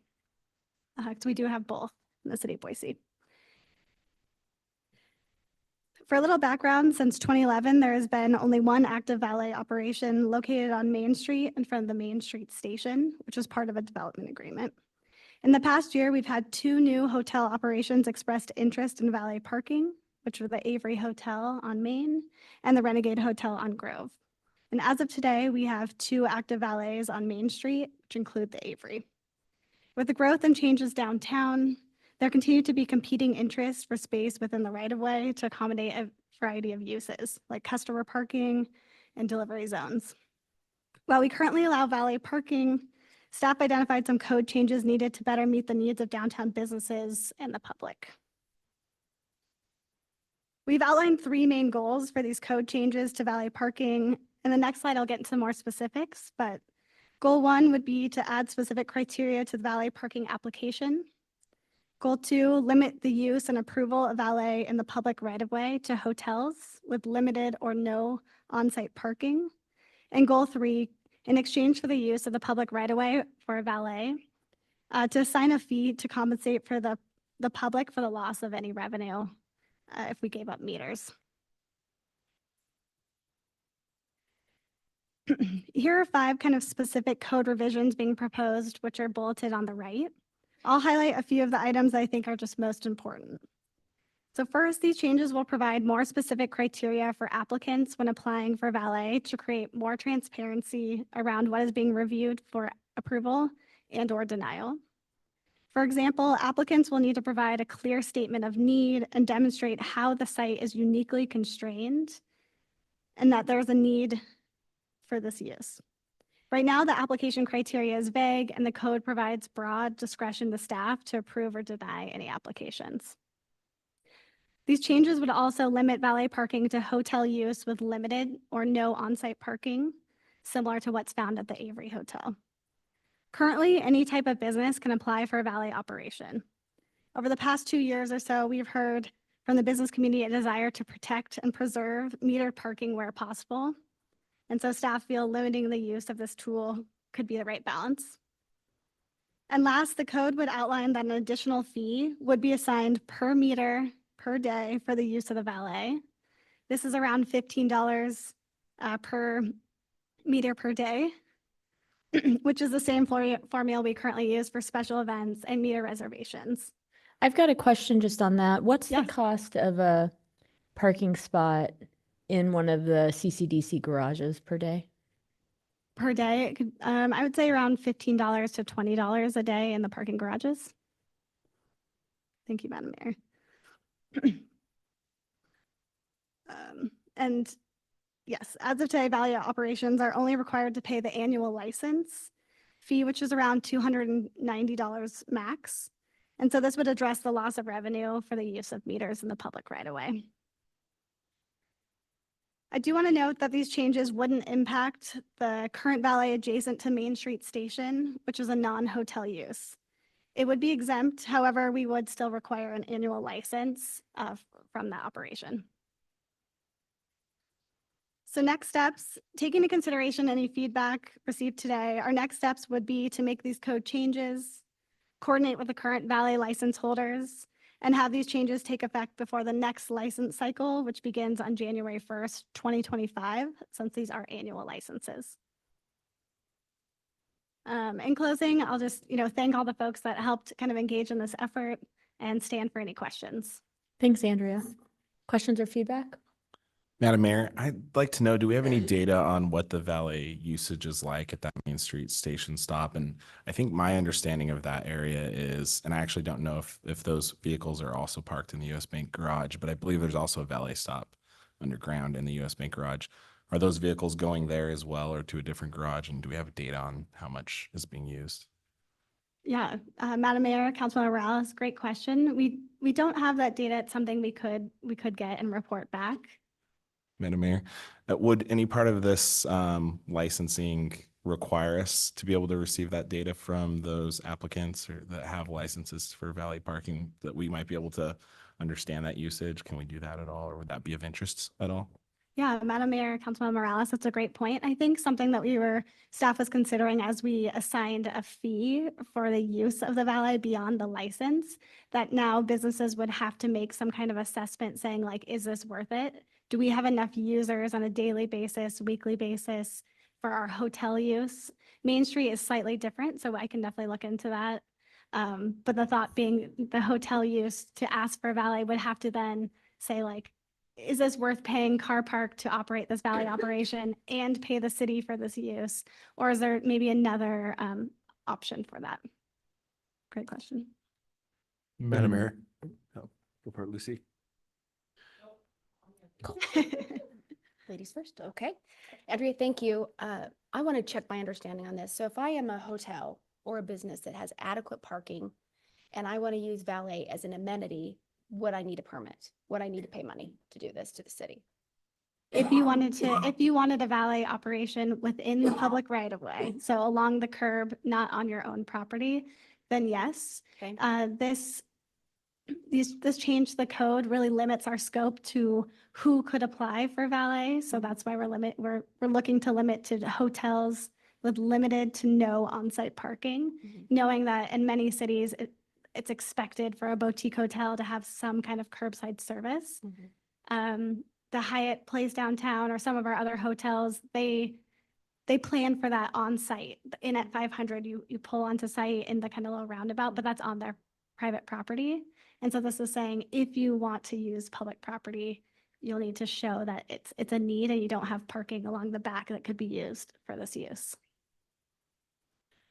Because we do have both in the city of Boise. For a little background, since 2011, there has been only one active valet operation located on Main Street in front of the Main Street Station, which was part of a development agreement. In the past year, we've had 2 new hotel operations expressed interest in valet parking, which were the Avery Hotel on Main and the Renegade Hotel on Grove. And as of today, we have 2 active valets on Main Street, which include the Avery. With the growth and changes downtown, there continue to be competing interests for space within the right-of-way to accommodate a variety of uses, like customer parking and delivery zones. While we currently allow valet parking, staff identified some code changes needed to better meet the needs of downtown businesses and the public. We've outlined 3 main goals for these code changes to valet parking. In the next slide, I'll get into more specifics, but goal 1 would be to add specific criteria to the valet parking application. Goal 2, limit the use and approval of valet in the public right-of-way to hotels with limited or no on-site parking. And goal 3, in exchange for the use of the public right-of-way for a valet, to assign a fee to compensate for the public for the loss of any revenue if we gave up meters. Here are 5 kind of specific code revisions being proposed, which are bulleted on the right. I'll highlight a few of the items I think are just most important. So first, these changes will provide more specific criteria for applicants when applying for valet to create more transparency around what is being reviewed for approval and/or denial. For example, applicants will need to provide a clear statement of need and demonstrate how the site is uniquely constrained and that there's a need for this use. Right now, the application criteria is vague and the code provides broad discretion to staff to approve or deny any applications. These changes would also limit valet parking to hotel use with limited or no on-site parking, similar to what's found at the Avery Hotel. Currently, any type of business can apply for a valet operation. Over the past 2 years or so, we've heard from the business community a desire to protect and preserve metered parking where possible. And so staff feel limiting the use of this tool could be the right balance. And last, the code would outline that an additional fee would be assigned per meter per day for the use of the valet. This is around $15 per meter per day, which is the same formula we currently use for special events and meter reservations. I've got a question just on that. What's the Yeah. cost of a parking spot in one of the CCDC garages per day? Per day, it could, I would say around $15 to $20 a day in the parking garages. Thank you, Madam Mayor. And yes, as of today, valet operations are only required to pay the annual license fee, which is around $290 max. And so this would address the loss of revenue for the use of meters in the public right away. I do want to note that these changes wouldn't impact the current valet adjacent to Main Street Station, which is a non-hotel use. It would be exempt, however, we would still require an annual license from that operation. So next steps, taking into consideration any feedback received today, our next steps would be to make these code changes, coordinate with the current valet license holders, and have these changes take effect before the next license cycle, which begins on January 1st, 2025, since these are annual licenses. In closing, I'll just thank all the folks that helped kind of engage in this effort and stand for any questions. Thanks, Andrea. Questions or feedback? Madam Mayor, I'd like to know, do we have any data on what the valet usage is like at that Main Street station stop? And I think my understanding of that area is, and I actually don't know if those vehicles are also parked in the US Bank garage, but I believe there's also a valet stop underground in the US Bank garage. Are those vehicles going there as well or to a different garage? And do we have data on how much is being used? Yeah, Madam Mayor, Councilmember Morales, great question. We don't have that data. It's something we could get and report back. Madam Mayor, would any part of this licensing require us to be able to receive that data from those applicants or that have licenses for valet parking, that we might be able to understand that usage? Can we do that at all, or would that be of interest at all? Yeah, Madam Mayor, Councilmember Morales, that's a great point. I think something that staff was considering as we assigned a fee for the use of the valet beyond the license, that now businesses would have to make some kind of assessment saying like, is this worth it? Do we have enough users on a daily basis, weekly basis for our hotel use? Main Street is slightly different, so I can definitely look into that. But the thought being the hotel use to ask for valet would have to then say like, is this worth paying car park to operate this valet operation and pay the city for this use? Or is there maybe another option for that? Great question. Madam Mayor. Oh, go for it, Lucy. Ladies first, okay. Andrea, thank you. I want to check my understanding on this. So if I am a hotel or a business that has adequate parking and I want to use valet as an amenity, would I need a permit? Would I need to pay money to do this to the city? If you wanted a valet operation within the public right of way, so along the curb, not on your own property, then yes. Okay. This change to the code really limits our scope to who could apply for valet. So that's why we're looking to limit to hotels with limited to no on-site parking, knowing that in many cities, it's expected for a boutique hotel to have some kind of curbside service. The Hyatt Place downtown or some of our other hotels, they they plan for that on site. In at 500, you pull onto site in the kind of little roundabout, but that's on their private property. And so this is saying, if you want to use public property, you'll need to show that it's a need and you don't have parking along the back that could be used for this use.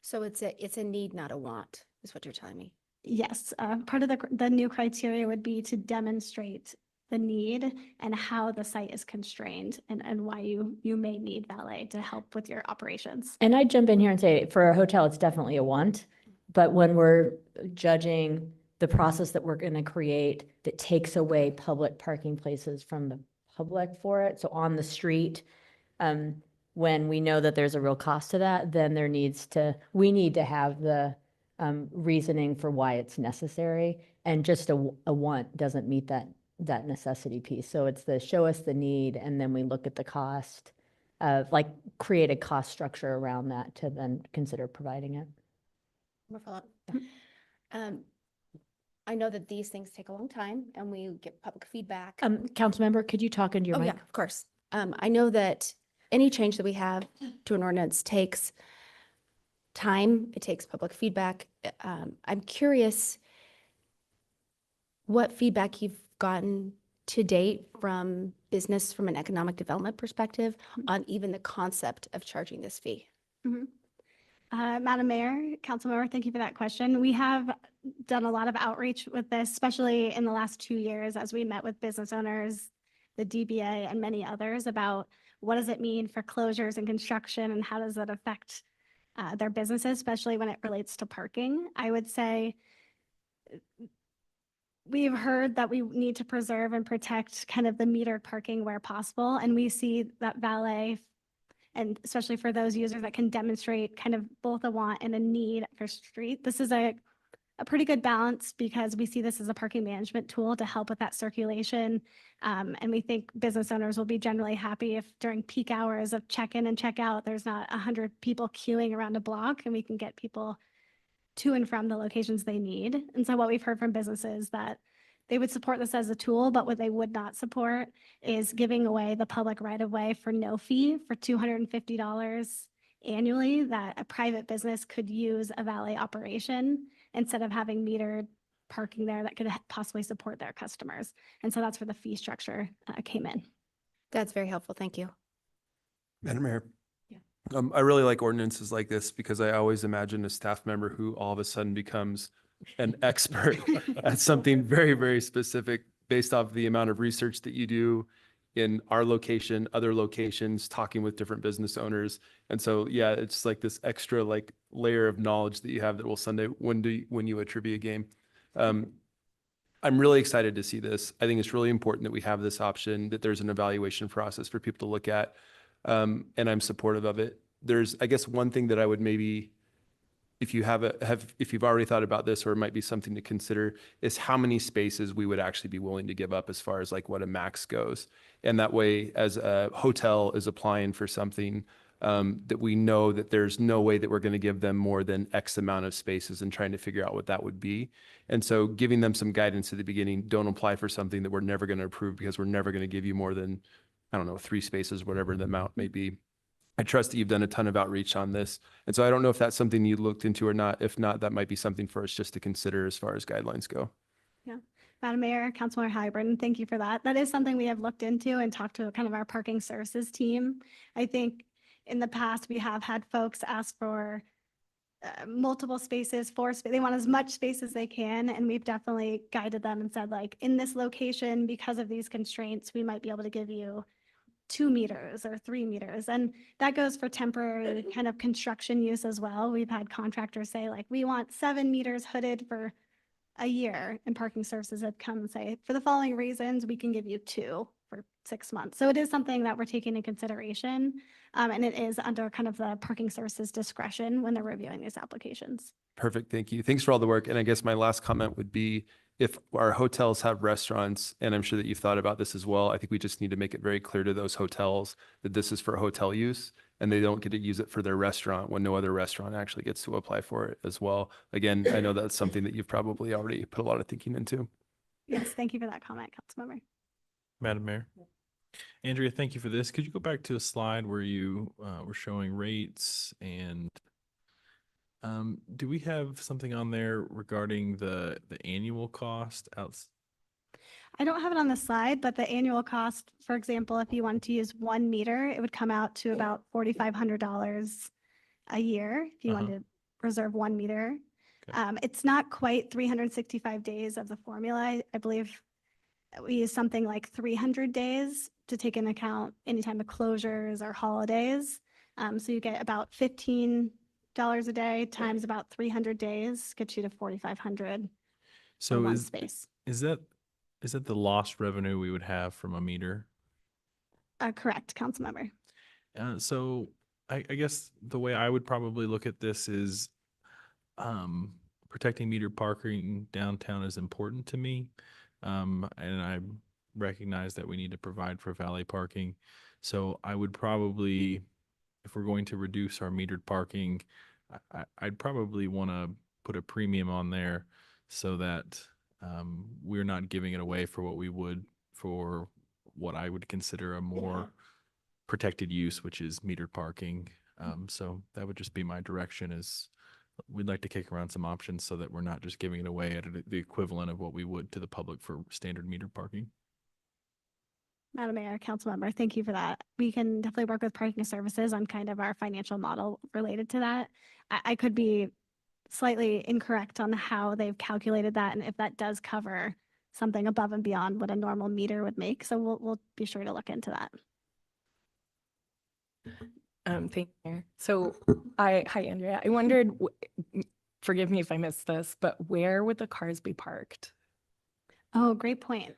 So it's a need, not a want, is what you're telling me. Yes, part of the new criteria would be to demonstrate the need and how the site is constrained and why you may need valet to help with your operations. And I jump in here and say, for a hotel, it's definitely a want. But when we're judging the process that we're going to create that takes away public parking places from the public for it, so on the street, when we know that there's a real cost to that, then we need to have the reasoning for why it's necessary. And just a want doesn't meet that necessity piece. So it's the show us the need, and then we look at the cost of create a cost structure around that to then consider providing it. More follow-up. I know that these things take a long time and we get public feedback. Councilmember, could you talk into your Oh, mic? yeah, of course. I know that any change that we have to an ordinance takes time. It takes public feedback. I'm curious what feedback you've gotten to date from business, from an economic development perspective, on even the concept of charging this fee. Madam Mayor, Councilmember, thank you for that question. We have done a lot of outreach with this, especially in the last 2 years as we met with business owners, the DBA, and many others about what does it mean for closures and construction and how does that affect their businesses, especially when it relates to parking. I would say we've heard that we need to preserve and protect kind of the metered parking where possible. And we see that valet, and especially for those users that can demonstrate kind of both a want and a need for street, this is a pretty good balance because we see this as a parking management tool to help with that circulation. And we think business owners will be generally happy if during peak hours of check-in and check-out, there's not 100 people queuing around a block and we can get people to and from the locations they need. And so what we've heard from businesses that they would support this as a tool, but what they would not support is giving away the public right of way for no fee for $250 annually, that a private business could use a valet operation instead of having metered parking there that could possibly support their customers. And so that's where the fee structure came in. That's very helpful. Thank you. Madam Mayor. I really like ordinances like this because I always imagine a staff member who all of a sudden becomes an expert at something very, very specific based off the amount of research that you do in our location, other locations, talking with different business owners. And so, yeah, it's like this extra layer of knowledge that you have that will Sunday when you a trivia game. I'm really excited to see this. I think it's really important that we have this option, that there's an evaluation process for people to look at. And I'm supportive of it. There's, I guess, one thing that I would maybe, if you if you've already thought about this, or it might be something to consider, is how many spaces we would actually be willing to give up as far as what a max goes. And that way, as a hotel is applying for something, that we know that there's no way that we're going to give them more than X amount of spaces and trying to figure out what that would be. And so giving them some guidance at the beginning, don't apply for something that we're never going to approve because we're never going to give you more than, I don't know, 3 spaces, whatever the amount may be. I trust that you've done a ton of outreach on this. And so I don't know if that's something you looked into or not. If not, that might be something for us just to consider as far as guidelines go. Yeah. Madam Mayor, Councilmember Halliburton, thank you for that. That is something we have looked into and talked to kind of our parking services team. I think in the past, we have had folks ask for multiple spaces, 4 space. They want as much space as they can. And we've definitely guided them and said, in this location, because of these constraints, we might be able to give you 2 meters or 3 meters. And that goes for temporary kind of construction use as well. We've had contractors say we want 7 meters hooded for a year, and parking services have come and say, for the following reasons, we can give you 2 for 6 months. So it is something that we're taking into consideration. And it is under kind of the parking services discretion when they're reviewing these applications. Perfect. Thank you. Thanks for all the work. And I guess my last comment would be, if our hotels have restaurants, and I'm sure that you've thought about this as well, I think we just need to make it very clear to those hotels that this is for hotel use and they don't get to use it for their restaurant when no other restaurant actually gets to apply for it as well. Again, I know that's something that you've probably already put a lot of thinking into. Yes, thank you for that comment, Councilmember. Madam Mayor. Andrea, thank you for this. Could you go back to a slide where you were showing rates and do we have something on there regarding the annual cost outs? I don't have it on the slide, but the annual cost, for example, if you wanted to use 1 meter, it would come out to about $4,500 a year if you Uh-huh. wanted to reserve 1 meter. Okay. It's not quite 365 days of the formula. I believe we use something like 300 days to take into account any time of closures or holidays. So you get about $15 a day times about 300 days, gets you to 4,500 for So one space. is that the lost revenue we would have from a meter? Correct, council member. So I guess the way I would probably look at this is protecting metered parking downtown is important to me. And I recognize that we need to provide for valet parking. So I would probably, if we're going to reduce our metered parking, I'd probably want to put a premium on there so that we're not giving it away for what we would for what I would consider a more protected use, which is metered parking. So that would just be my direction is we'd like to kick around some options so that we're not just giving it away at the equivalent of what we would to the public for standard metered parking. Madam Mayor, council member, thank you for that. We can definitely work with parking services on kind of our financial model related to that. I could be slightly incorrect on how they've calculated that and if that does cover something above and beyond what a normal meter would make. So we'll be sure to look into that. Thank you, Mayor. So hi, Andrea. I wondered, forgive me if I missed this, but where would the cars be parked? Oh, great point.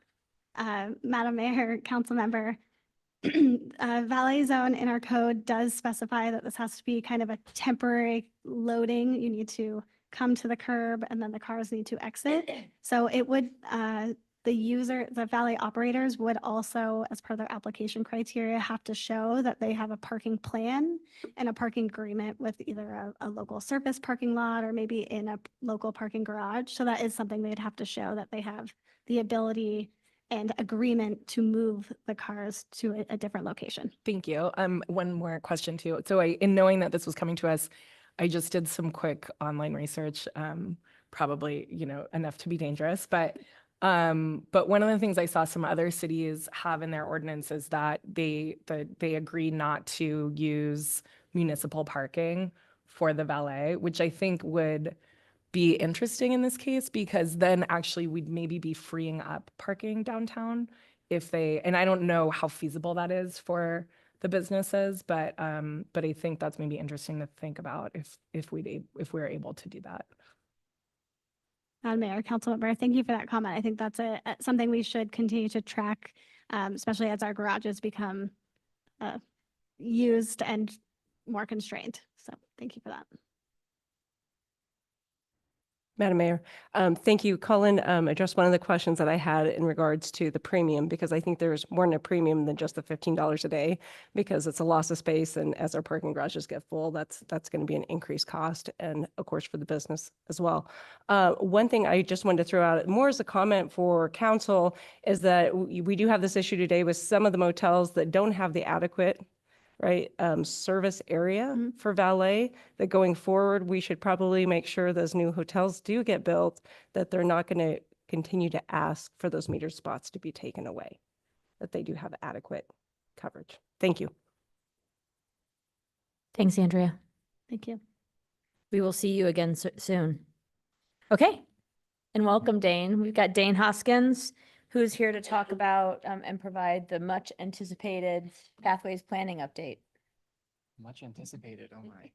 Madam Mayor, council member, valet zone in our code does specify that this has to be kind of a temporary loading. You need to come to the curb and then the cars need to exit. So it would, the valet operators would also, as per their application criteria, have to show that they have a parking plan and a parking agreement with either a local surface parking lot or maybe in a local parking garage. So that is something they'd have to show that they have the ability and agreement to move the cars to a different location. Thank you. One more question too. So in knowing that this was coming to us, I just did some quick online research, probably, enough to be dangerous, but one of the things I saw some other cities have in their ordinances that they agree not to use municipal parking for the valet, which I think would be interesting in this case because then actually we'd maybe be freeing up parking downtown and I don't know how feasible that is for the businesses, but I think that's maybe interesting to think about if we're able to do that. Madam Mayor, Councilmember, thank you for that comment. I think that's something we should continue to track, especially as our garages become used and more constrained. So thank you for that. Madam Mayor, thank you. Colin addressed one of the questions that I had in regards to the premium, because I think there's more than a premium than just the $15 a day, because it's a loss of space. And as our parking garages get full, that's going to be an increased cost. And of course, for the business as well. One thing I just wanted to throw out more as a comment for council is that we do have this issue today with some of the motels that don't have the adequate service area for valet, that going forward, we should probably make sure those new hotels do get built, that they're not going to continue to ask for those meter spots to be taken away, that they do have adequate coverage. Thank you. Thanks, Andrea. Thank you. We will see you again soon. Okay. And welcome, Dane. We've got Dane Hoskins, who's here to talk about and provide the much anticipated pathways planning update. Much anticipated, oh my.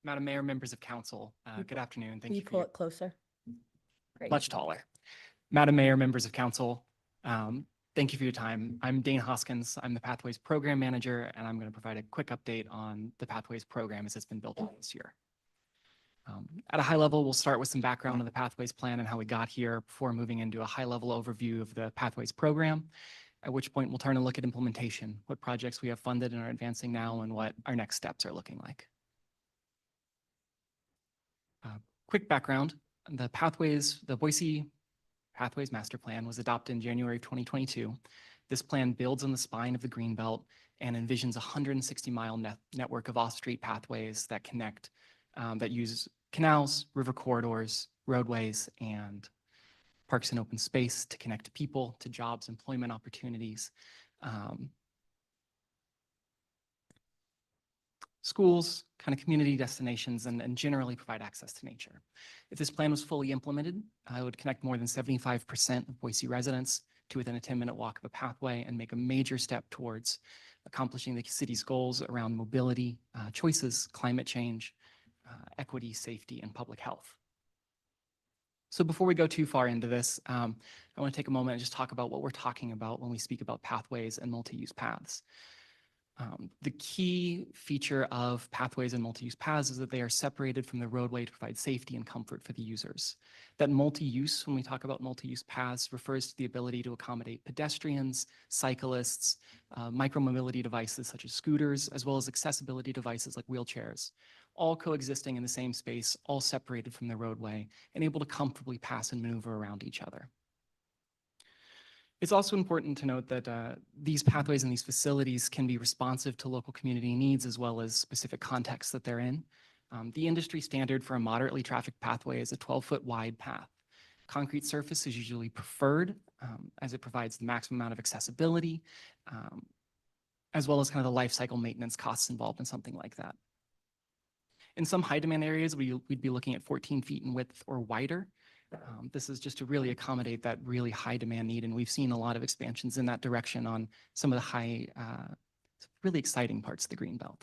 Madam Mayor, members of council, good afternoon. Thank Can you you for pull your, it closer? Great. much taller. Madam Mayor, members of council, thank you for your time. I'm Dane Hoskins. I'm the Pathways Program Manager, and I'm going to provide a quick update on the Pathways program as it's been built out this year. At a high level, we'll start with some background on the Pathways plan and how we got here before moving into a high-level overview of the Pathways program. at which point we'll turn and look at implementation, what projects we have funded and are advancing now, and what our next steps are looking like. Quick background, the Boise Pathways Master Plan was adopted in January of 2022. This plan builds on the spine of the Greenbelt and envisions a 160-mile network of off-street pathways that connect, that use canals, river corridors, roadways, and parks and open space to connect people to jobs, employment opportunities, schools, kind of community destinations, and generally provide access to nature. If this plan was fully implemented, it would connect more than 75% of Boise residents to within a 10-minute walk of a pathway and make a major step towards accomplishing the city's goals around mobility, choices, climate change, equity, safety, and public health. So before we go too far into this, I want to take a moment and just talk about what we're talking about when we speak about pathways and multi-use paths. The key feature of pathways and multi-use paths is that they are separated from the roadway to provide safety and comfort for the users. That multi-use, when we talk about multi-use paths, refers to the ability to accommodate pedestrians, cyclists, micromobility devices such as scooters, as well as accessibility devices like wheelchairs, all coexisting in the same space, all separated from the roadway, and able to comfortably pass and maneuver around each other. It's also important to note that these pathways and these facilities can be responsive to local community needs as well as specific contexts that they're in. The industry standard for a moderately trafficked pathway is a 12-foot wide path. Concrete surface is usually preferred as it provides the maximum amount of accessibility, as well as kind of the life cycle maintenance costs involved in something like that. In some high demand areas, we'd be looking at 14 feet in width or wider. This is just to really accommodate that really high demand need. And we've seen a lot of expansions in that direction on some of the really exciting parts of the Greenbelt.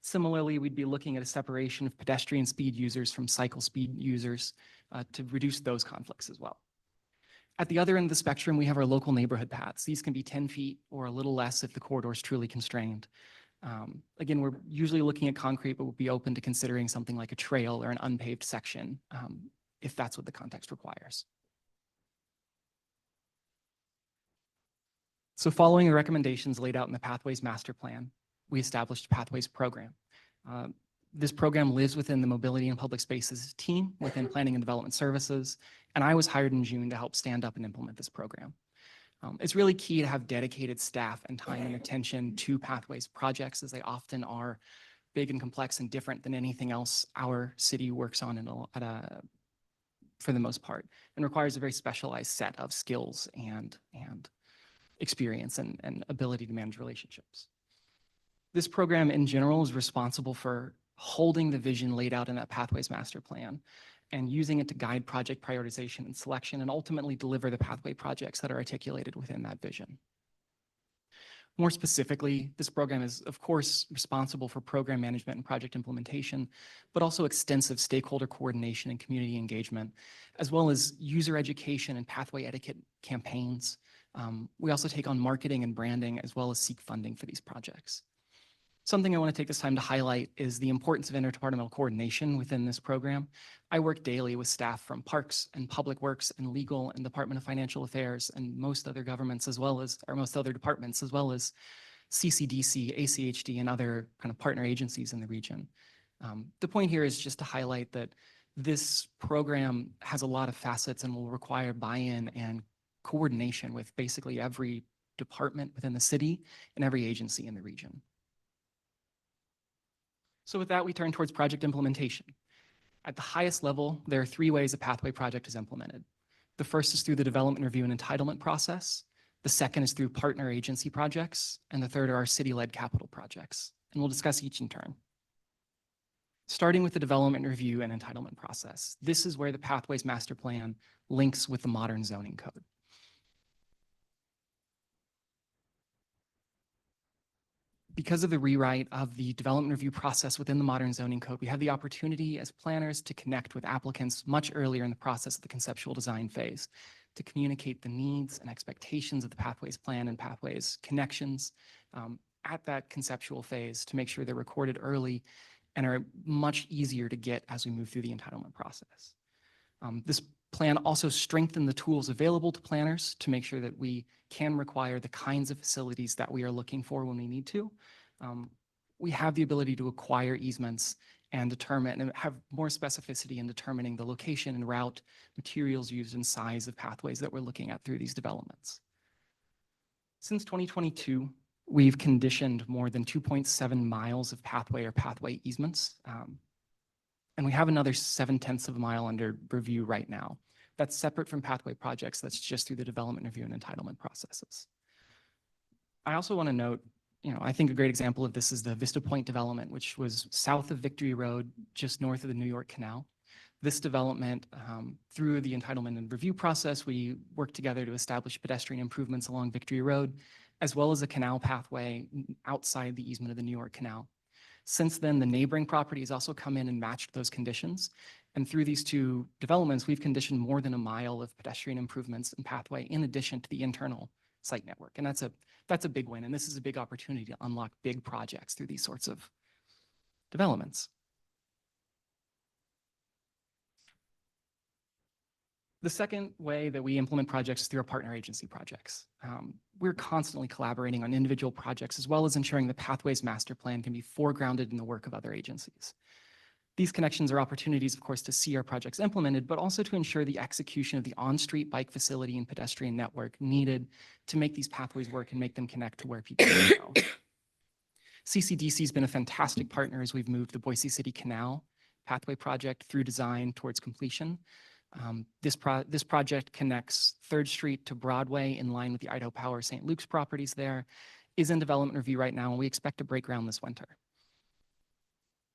Similarly, we'd be looking at a separation of pedestrian speed users from cycle speed users to reduce those conflicts as well. At the other end of the spectrum, we have our local neighborhood paths. These can be 10 feet or a little less if the corridor is truly constrained. Again, we're usually looking at concrete, but we'll be open to considering something like a trail or an unpaved section if that's what the context requires. So following the recommendations laid out in the Pathways Master Plan, we established a Pathways program. This program lives within the Mobility and Public Spaces team within Planning and Development Services, and I was hired in June to help stand up and implement this program. It's really key to have dedicated staff and time and attention to Pathways projects, as they often are big and complex and different than anything else our city works on for the most part, and requires a very specialized set of skills and experience and ability to manage relationships. This program in general is responsible for holding the vision laid out in that Pathways Master Plan and using it to guide project prioritization and selection and ultimately deliver the pathway projects that are articulated within that vision. More specifically, this program is, of course, responsible for program management and project implementation, but also extensive stakeholder coordination and community engagement, as well as user education and pathway etiquette campaigns. We also take on marketing and branding, as well as seek funding for these projects. Something I want to take this time to highlight is the importance of interdepartmental coordination within this program. I work daily with staff from Parks and Public Works and Legal and Department of Financial Affairs and most other governments most other departments, as well as CCDC, ACHD, and other kind of partner agencies in the region. The point here is just to highlight that this program has a lot of facets and will require buy-in and coordination with basically every department within the city and every agency in the region. So with that, we turn towards project implementation. At the highest level, there are three ways a pathway project is implemented. The first is through the development review and entitlement process. The second is through partner agency projects. And the third are our city-led capital projects. And we'll discuss each in turn. Starting with the development review and entitlement process. This is where the Pathways Master Plan links with the modern zoning code. Because of the rewrite of the development review process within the modern zoning code, we have the opportunity as planners to connect with applicants much earlier in the process of the conceptual design phase to communicate the needs and expectations of the Pathways Plan and Pathways connections at that conceptual phase to make sure they're recorded early and are much easier to get as we move through the entitlement process. This plan also strengthened the tools available to planners to make sure that we can require the kinds of facilities that we are looking for when we need to. We have the ability to acquire easements and determine and have more specificity in determining the location and route, materials used, and size of pathways that we're looking at through these developments. Since 2022, we've conditioned more than 2.7 miles of pathway or pathway easements. And we have another 7/10 of a mile under review right now. That's separate from pathway projects. That's just through the development review and entitlement processes. I also want to note, I think a great example of this is the Vista Point development, which was south of Victory Road, just north of the New York Canal. This development, through the entitlement and review process, we worked together to establish pedestrian improvements along Victory Road, as well as a canal pathway outside the easement of the New York Canal. Since then, the neighboring property has also come in and matched those conditions. And through these two developments, we've conditioned more than a mile of pedestrian improvements and pathway in addition to the internal site network. And that's a big win. And this is a big opportunity to unlock big projects through these sorts of developments. The second way that we implement projects is through our partner agency projects. We're constantly collaborating on individual projects as well as ensuring the Pathways Master Plan can be foregrounded in the work of other agencies. These connections are opportunities, of course, to see our projects implemented, but also to ensure the execution of the on-street bike facility and pedestrian network needed to make these pathways work and make them connect to where people go. CCDC has been a fantastic partner as we've moved the Boise City Canal pathway project through design towards completion. This project connects 3rd Street to Broadway in line with the Idaho Power St. Luke's properties there, is in development review right now, and we expect to break ground this winter.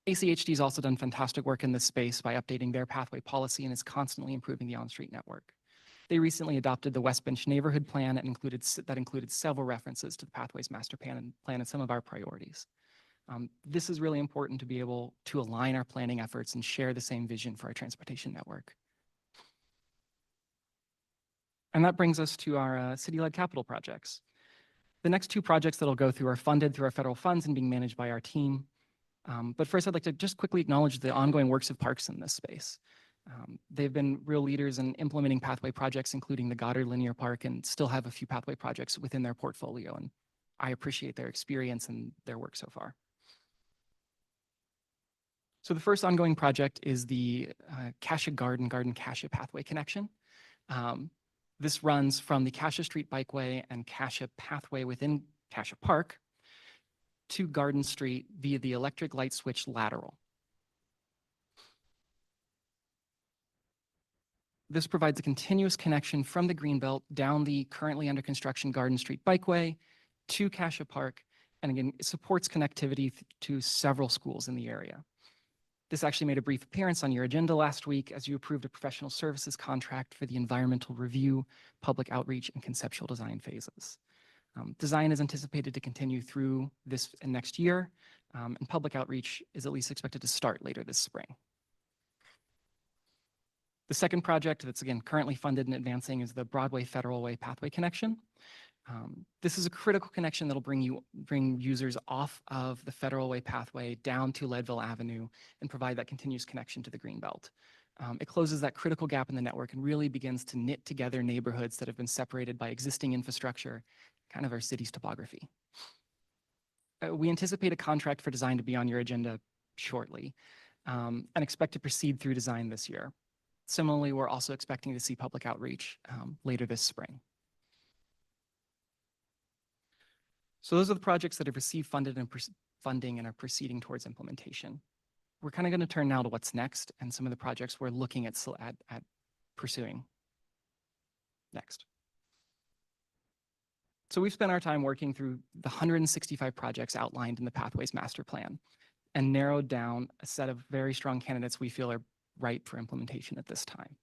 ACHD has also done fantastic work in this space by updating their pathway policy and is constantly improving the on-street network. They recently adopted the West Bench Neighborhood Plan that included several references to the Pathways Master Plan and some of our priorities. This is really important to be able to align our planning efforts and share the same vision for our transportation network. And that brings us to our city-led capital projects. The next two projects that'll go through are funded through our federal funds and being managed by our team. But first, I'd like to just quickly acknowledge the ongoing works of Parks in this space. They've been real leaders in implementing pathway projects, including the Goddard Linear Park, and still have a few pathway projects within their portfolio. And I appreciate their experience and their work so far. So the first ongoing project is the Cassia Garden Cassia pathway connection. This runs from the Cassia Street Bikeway and Cassia pathway within Cassia Park to Garden Street via the electric light switch lateral. This provides a continuous connection from the Greenbelt down the currently under construction Garden Street Bikeway to Cassia Park, and again, it supports connectivity to several schools in the area. This actually made a brief appearance on your agenda last week as you approved a professional services contract for the environmental review, public outreach, and conceptual design phases. Design is anticipated to continue through this and next year, and public outreach is at least expected to start later this spring. The second project that's again currently funded and advancing is the Broadway Federal Way pathway connection. This is a critical connection that'll bring users off of the Federal Way pathway down to Leadville Avenue and provide that continuous connection to the Greenbelt. It closes that critical gap in the network and really begins to knit together neighborhoods that have been separated by existing infrastructure, kind of our city's topography. We anticipate a contract for design to be on your agenda shortly and expect to proceed through design this year. Similarly, we're also expecting to see public outreach later this spring. So those are the projects that have received funding and are proceeding towards implementation. We're kind of going to turn now to what's next and some of the projects we're looking at pursuing next. So we've spent our time working through the 165 projects outlined in the Pathways Master Plan and narrowed down a set of very strong candidates we feel are ripe for implementation at this time.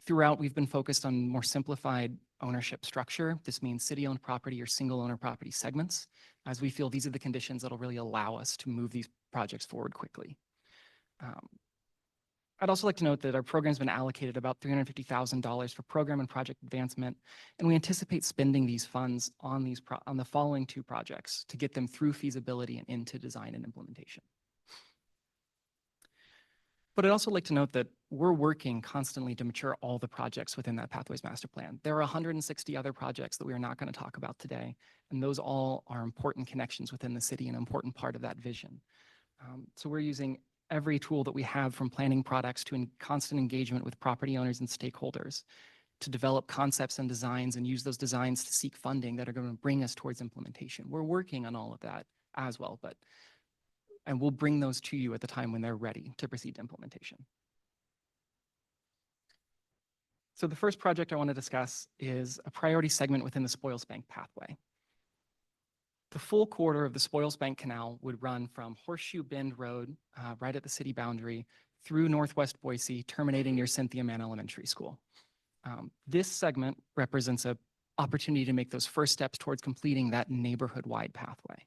Throughout, we've been focused on more simplified ownership structure. This means city-owned property or single-owner property segments, as we feel these are the conditions that'll really allow us to move these projects forward quickly. I'd also like to note that our program's been allocated about $350,000 for program and project advancement, and we anticipate spending these funds on the following two projects to get them through feasibility and into design and implementation. But I'd also like to note that we're working constantly to mature all the projects within that Pathways Master Plan. There are 160 other projects that we are not going to talk about today, and those all are important connections within the city and an important part of that vision. So we're using every tool that we have, from planning products to constant engagement with property owners and stakeholders, to develop concepts and designs and use those designs to seek funding that are going to bring us towards implementation. We're working on all of that as well, and we'll bring those to you at the time when they're ready to proceed to implementation. So the first project I want to discuss is a priority segment within the Spoils Bank pathway. The full corridor of the Spoils Bank Canal would run from Horseshoe Bend Road, right at the city boundary, through Northwest Boise, terminating near Cynthia Mann Elementary School. This segment represents an opportunity to make those first steps towards completing that neighborhood-wide pathway.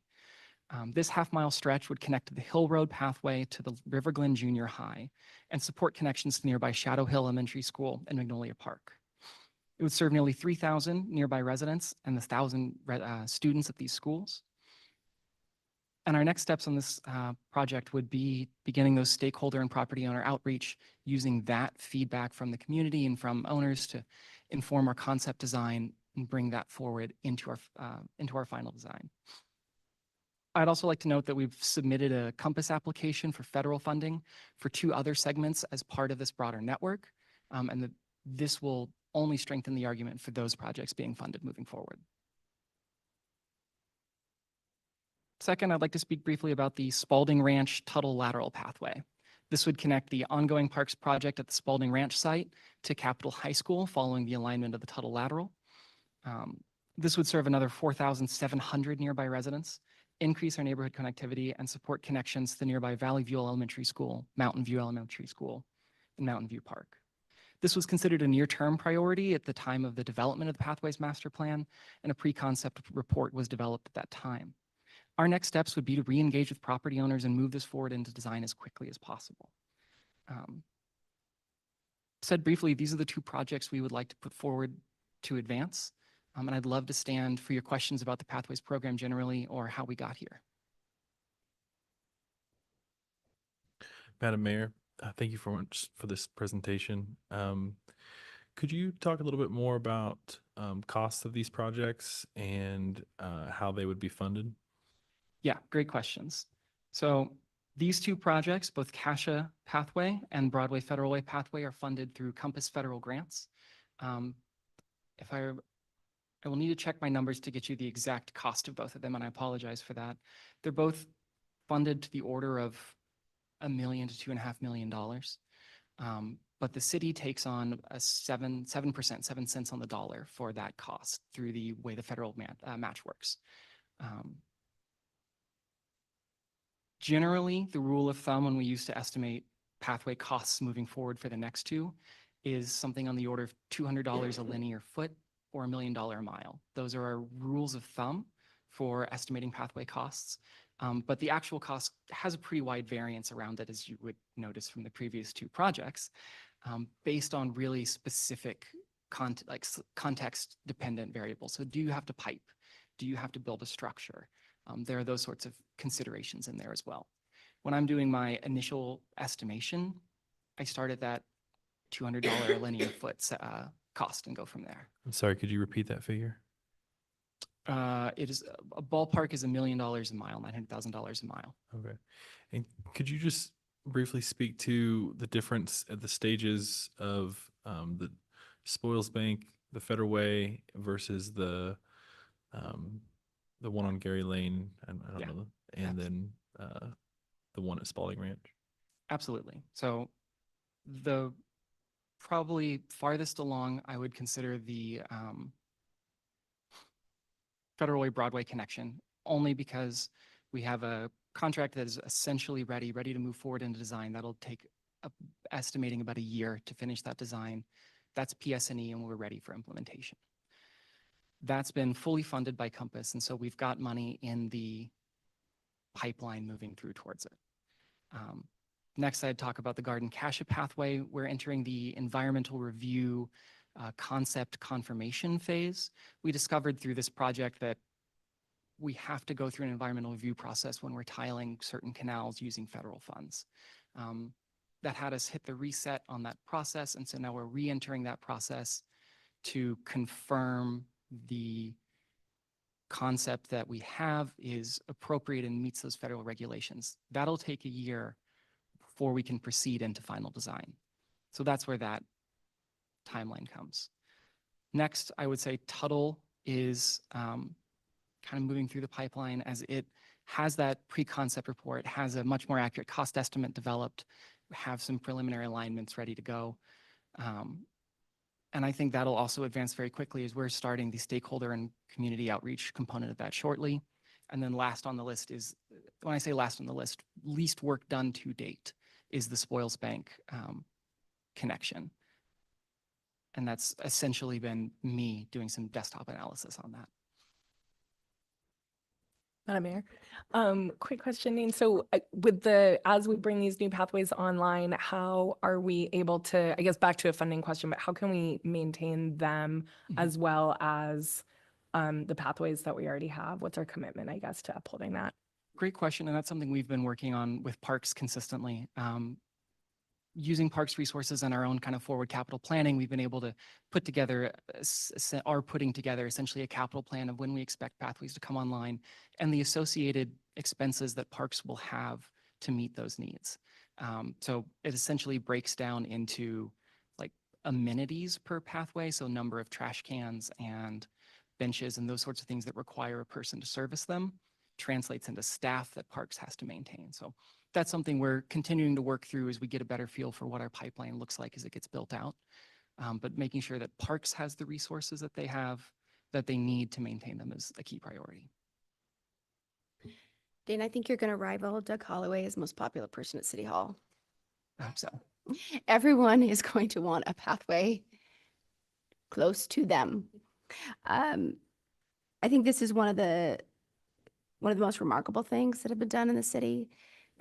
This half-mile stretch would connect to the Hill Road pathway to the River Glen Junior High and support connections to nearby Shadow Hill Elementary School and Magnolia Park. It would serve nearly 3,000 nearby residents and the 1,000 students at these schools. And our next steps on this project would be beginning those stakeholder and property owner outreach, using that feedback from the community and from owners to inform our concept design and bring that forward into our final design. I'd also like to note that we've submitted a Compass application for federal funding for 2 other segments as part of this broader network, and this will only strengthen the argument for those projects being funded moving forward. Second, I'd like to speak briefly about the Spalding Ranch Tuttle Lateral Pathway. This would connect the ongoing parks project at the Spalding Ranch site to Capitol High School following the alignment of the Tuttle Lateral. This would serve another 4,700 nearby residents, increase our neighborhood connectivity, and support connections to the nearby Valley View Elementary School, Mountain View Elementary School, and Mountain View Park. This was considered a near-term priority at the time of the development of the Pathways Master Plan, and a pre-concept report was developed at that time. Our next steps would be to re-engage with property owners and move this forward into design as quickly as possible. Said briefly, these are the 2 projects we would like to put forward to advance. And I'd love to stand for your questions about the Pathways program generally, or how we got here. Madam Mayor, thank you for much for this presentation. Could you talk a little bit more about costs of these projects and how they would be funded? Yeah, great questions. So these 2 projects, both CASHA Pathway and Broadway Federal Way Pathway, are funded through Compass federal grants. I will need to check my numbers to get you the exact cost of both of them, and I apologize for that. They're both funded to the order of $1 million to $2.5 million. But the city takes on a 7%, 7 cents on the dollar for that cost through the way the federal match works. Generally, the rule of thumb when we used to estimate pathway costs moving forward for the next 2 is something on the order of $200 a linear foot or $1 million a mile. Those are our rules of thumb for estimating pathway costs. But the actual cost has a pretty wide variance around it, as you would notice from the previous 2 projects, based on really specific context-dependent variables. So do you have to pipe? Do you have to build a structure? There are those sorts of considerations in there as well. When I'm doing my initial estimation, I start at that $200 linear foot cost and go from there. I'm sorry, could you repeat that figure? It is a ballpark is $1 million a mile, $900,000 a mile. Okay. And could you just briefly speak to the difference at the stages of the Spoils Bank, the Federal Way versus the one on Gary Lane, I don't know, and then the one at Spalding Ranch? Absolutely. So the probably farthest along, I would consider the Federal Way Broadway connection, only because we have a contract that is essentially ready to move forward into design. That'll take estimating about a year to finish that design. That's PS&E, and we're ready for implementation. That's been fully funded by Compass, and so we've got money in the pipeline moving through towards it. Next, I'd talk about the Garden CASHA pathway. We're entering the environmental review concept confirmation phase. We discovered through this project that we have to go through an environmental review process when we're tiling certain canals using federal funds. that had us hit the reset on that process. And so now we're re-entering that process to confirm the concept that we have is appropriate and meets those federal regulations. That'll take a year before we can proceed into final design. So that's where that timeline comes. Next, I would say Tuttle is kind of moving through the pipeline as it has that pre-concept report, has a much more accurate cost estimate developed, have some preliminary alignments ready to go. And I think that'll also advance very quickly as we're starting the stakeholder and community outreach component of that shortly. And then last on the list is, when I say last on the list, least work done to date is the Spoils Bank connection. And that's essentially been me doing some desktop analysis on that. Madam Mayor, quick questioning. So as we bring these new pathways online, how are we able to, I guess back to a funding question, but how can we maintain them as well as the pathways that we already have? What's our commitment, I guess, to upholding that? Great question. And that's something we've been working on with parks consistently. Using parks resources and our own kind of forward capital planning, we've been able to put together, are putting together essentially a capital plan of when we expect pathways to come online and the associated expenses that parks will have to meet those needs. So it essentially breaks down into like amenities per pathway, so number of trash cans and benches and those sorts of things that require a person to service them, translates into staff that parks has to maintain. So that's something we're continuing to work through as we get a better feel for what our pipeline looks like as it gets built out. But making sure that parks has the resources that they have, that they need to maintain them is a key priority. Dane, I think you're going to rival Doug Holloway as most popular person at City Hall. I hope so. Everyone is going to want a pathway close to them. I think this is one of the most remarkable things that have been done in the city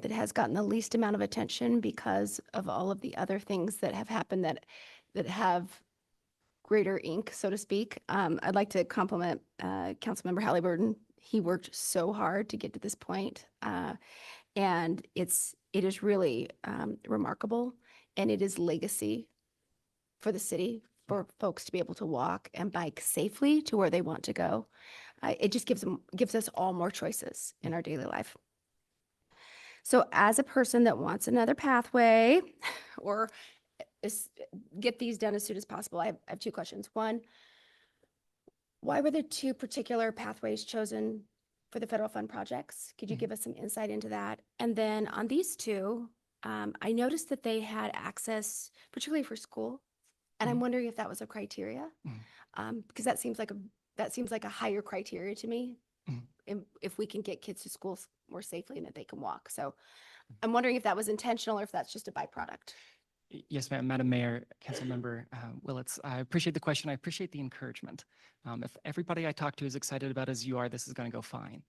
that has gotten the least amount of attention because of all of the other things that have happened that have greater ink, so to speak. I'd like to compliment Councilmember Halliburton. He worked so hard to get to this point, and it is really remarkable, and it is legacy for the city for folks to be able to walk and bike safely to where they want to go. It just gives us all more choices in our daily life. So as a person that wants another pathway or get these done as soon as possible, I have two questions. One, why were the two particular pathways chosen for the federal fund projects? Could you give us some insight into that? And then on these two, I noticed that they had access, particularly for school. And I'm wondering if that was a criteria, because that seems like a higher criteria to me. If we can get kids to school more safely and that they can walk. So I'm wondering if that was intentional or if that's just a byproduct. Yes, ma'am. Madam Mayor, Councilmember Willits, I appreciate the question. I appreciate the encouragement. If everybody I talk to is excited about as you are, this is going to go fine.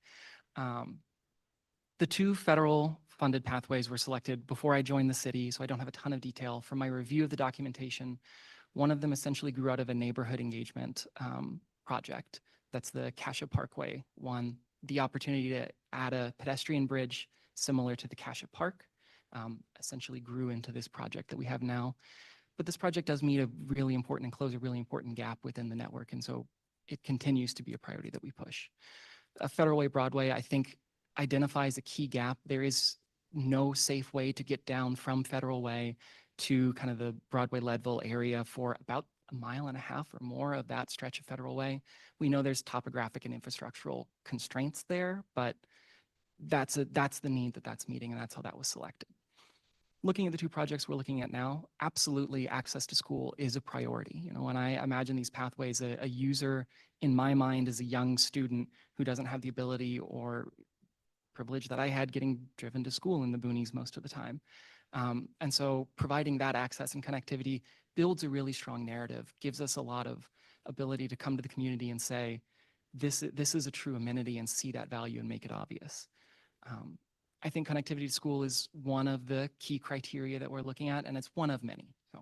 The two federal funded pathways were selected before I joined the city, so I don't have a ton of detail. From my review of the documentation, one of them essentially grew out of a neighborhood engagement project. That's the Cassia Parkway one. The opportunity to add a pedestrian bridge similar to the Cassia Park essentially grew into this project that we have now. But this project does meet a really important and close a really important gap within the network. And so it continues to be a priority that we push. A Federal Way Broadway, I think, identifies a key gap. There is no safe way to get down from Federal Way to kind of the Broadway-Leadville area for about a mile and a half or more of that stretch of Federal Way. We know there's topographic and infrastructural constraints there, but that's the need that's meeting, and that's how that was selected. Looking at the two projects we're looking at now, absolutely access to school is a priority. You know, when I imagine these pathways, a user in my mind is a young student who doesn't have the ability or privilege that I had getting driven to school in the boonies most of the time. And so providing that access and connectivity builds a really strong narrative, gives us a lot of ability to come to the community and say, this is a true amenity and see that value and make it obvious. I think connectivity to school is one of the key criteria that we're looking at, and it's one of many. So,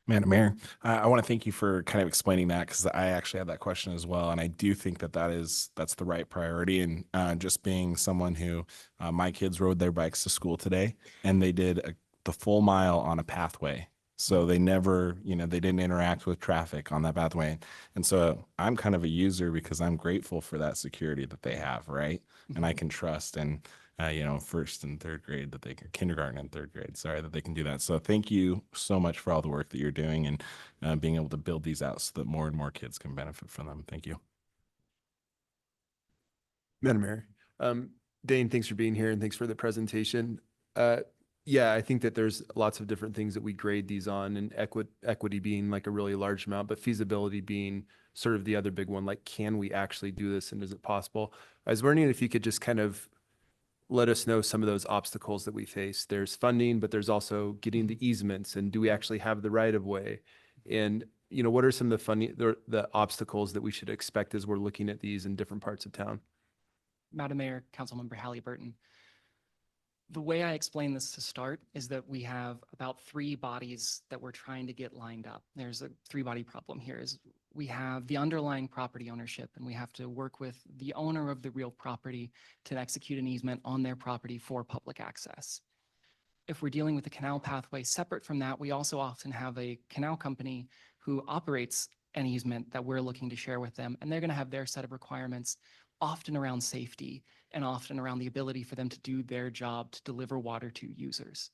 Madam Mayor, I want to thank you for kind of explaining that because I actually had that question as well, and I do think that that's the right priority. And just being someone who my kids rode their bikes to school today, and they did the full mile on a pathway, so they never, they didn't interact with traffic on that pathway. And so I'm kind of a user because I'm grateful for that security that they have, right? And I can trust and first and third grade that they can, kindergarten and third grade, sorry, that they can do that. So thank you so much for all the work that you're doing and being able to build these out so that more and more kids can benefit from them. Thank you. Madam Mayor, Dane, thanks for being here and thanks for the presentation. Yeah, I think that there's lots of different things that we grade these on, and equity being like a really large amount, but feasibility being sort of the other big one. Like, can we actually do this and is it possible? I was wondering if you could just kind of let us know some of those obstacles that we face. There's funding, but there's also getting the easements, and do we actually have the right of way? And what are some of the obstacles that we should expect as we're looking at these in different parts of town? Madam Mayor, Councilmember Halliburton, the way I explain this to start is that we have about 3 bodies that we're trying to get lined up. There's a 3-body problem here. Is we have the underlying property ownership, and we have to work with the owner of the real property to execute an easement on their property for public access. If we're dealing with a canal pathway separate from that, we also often have a canal company who operates an easement that we're looking to share with them, and they're going to have their set of requirements, often around safety and often around the ability for them to do their job to deliver water to users.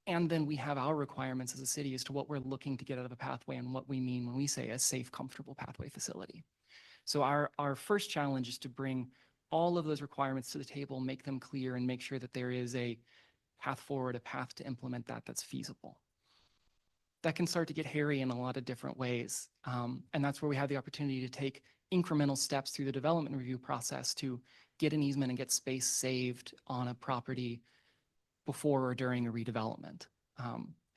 And then we have our requirements as a city as to what we're looking to get out of a pathway and what we mean when we say a safe, comfortable pathway facility. So our first challenge is to bring all of those requirements to the table, make them clear, and make sure that there is a path forward, a path to implement that's feasible. That can start to get hairy in a lot of different ways. And that's where we have the opportunity to take incremental steps through the development review process to get an easement and get space saved on a property before or during a redevelopment.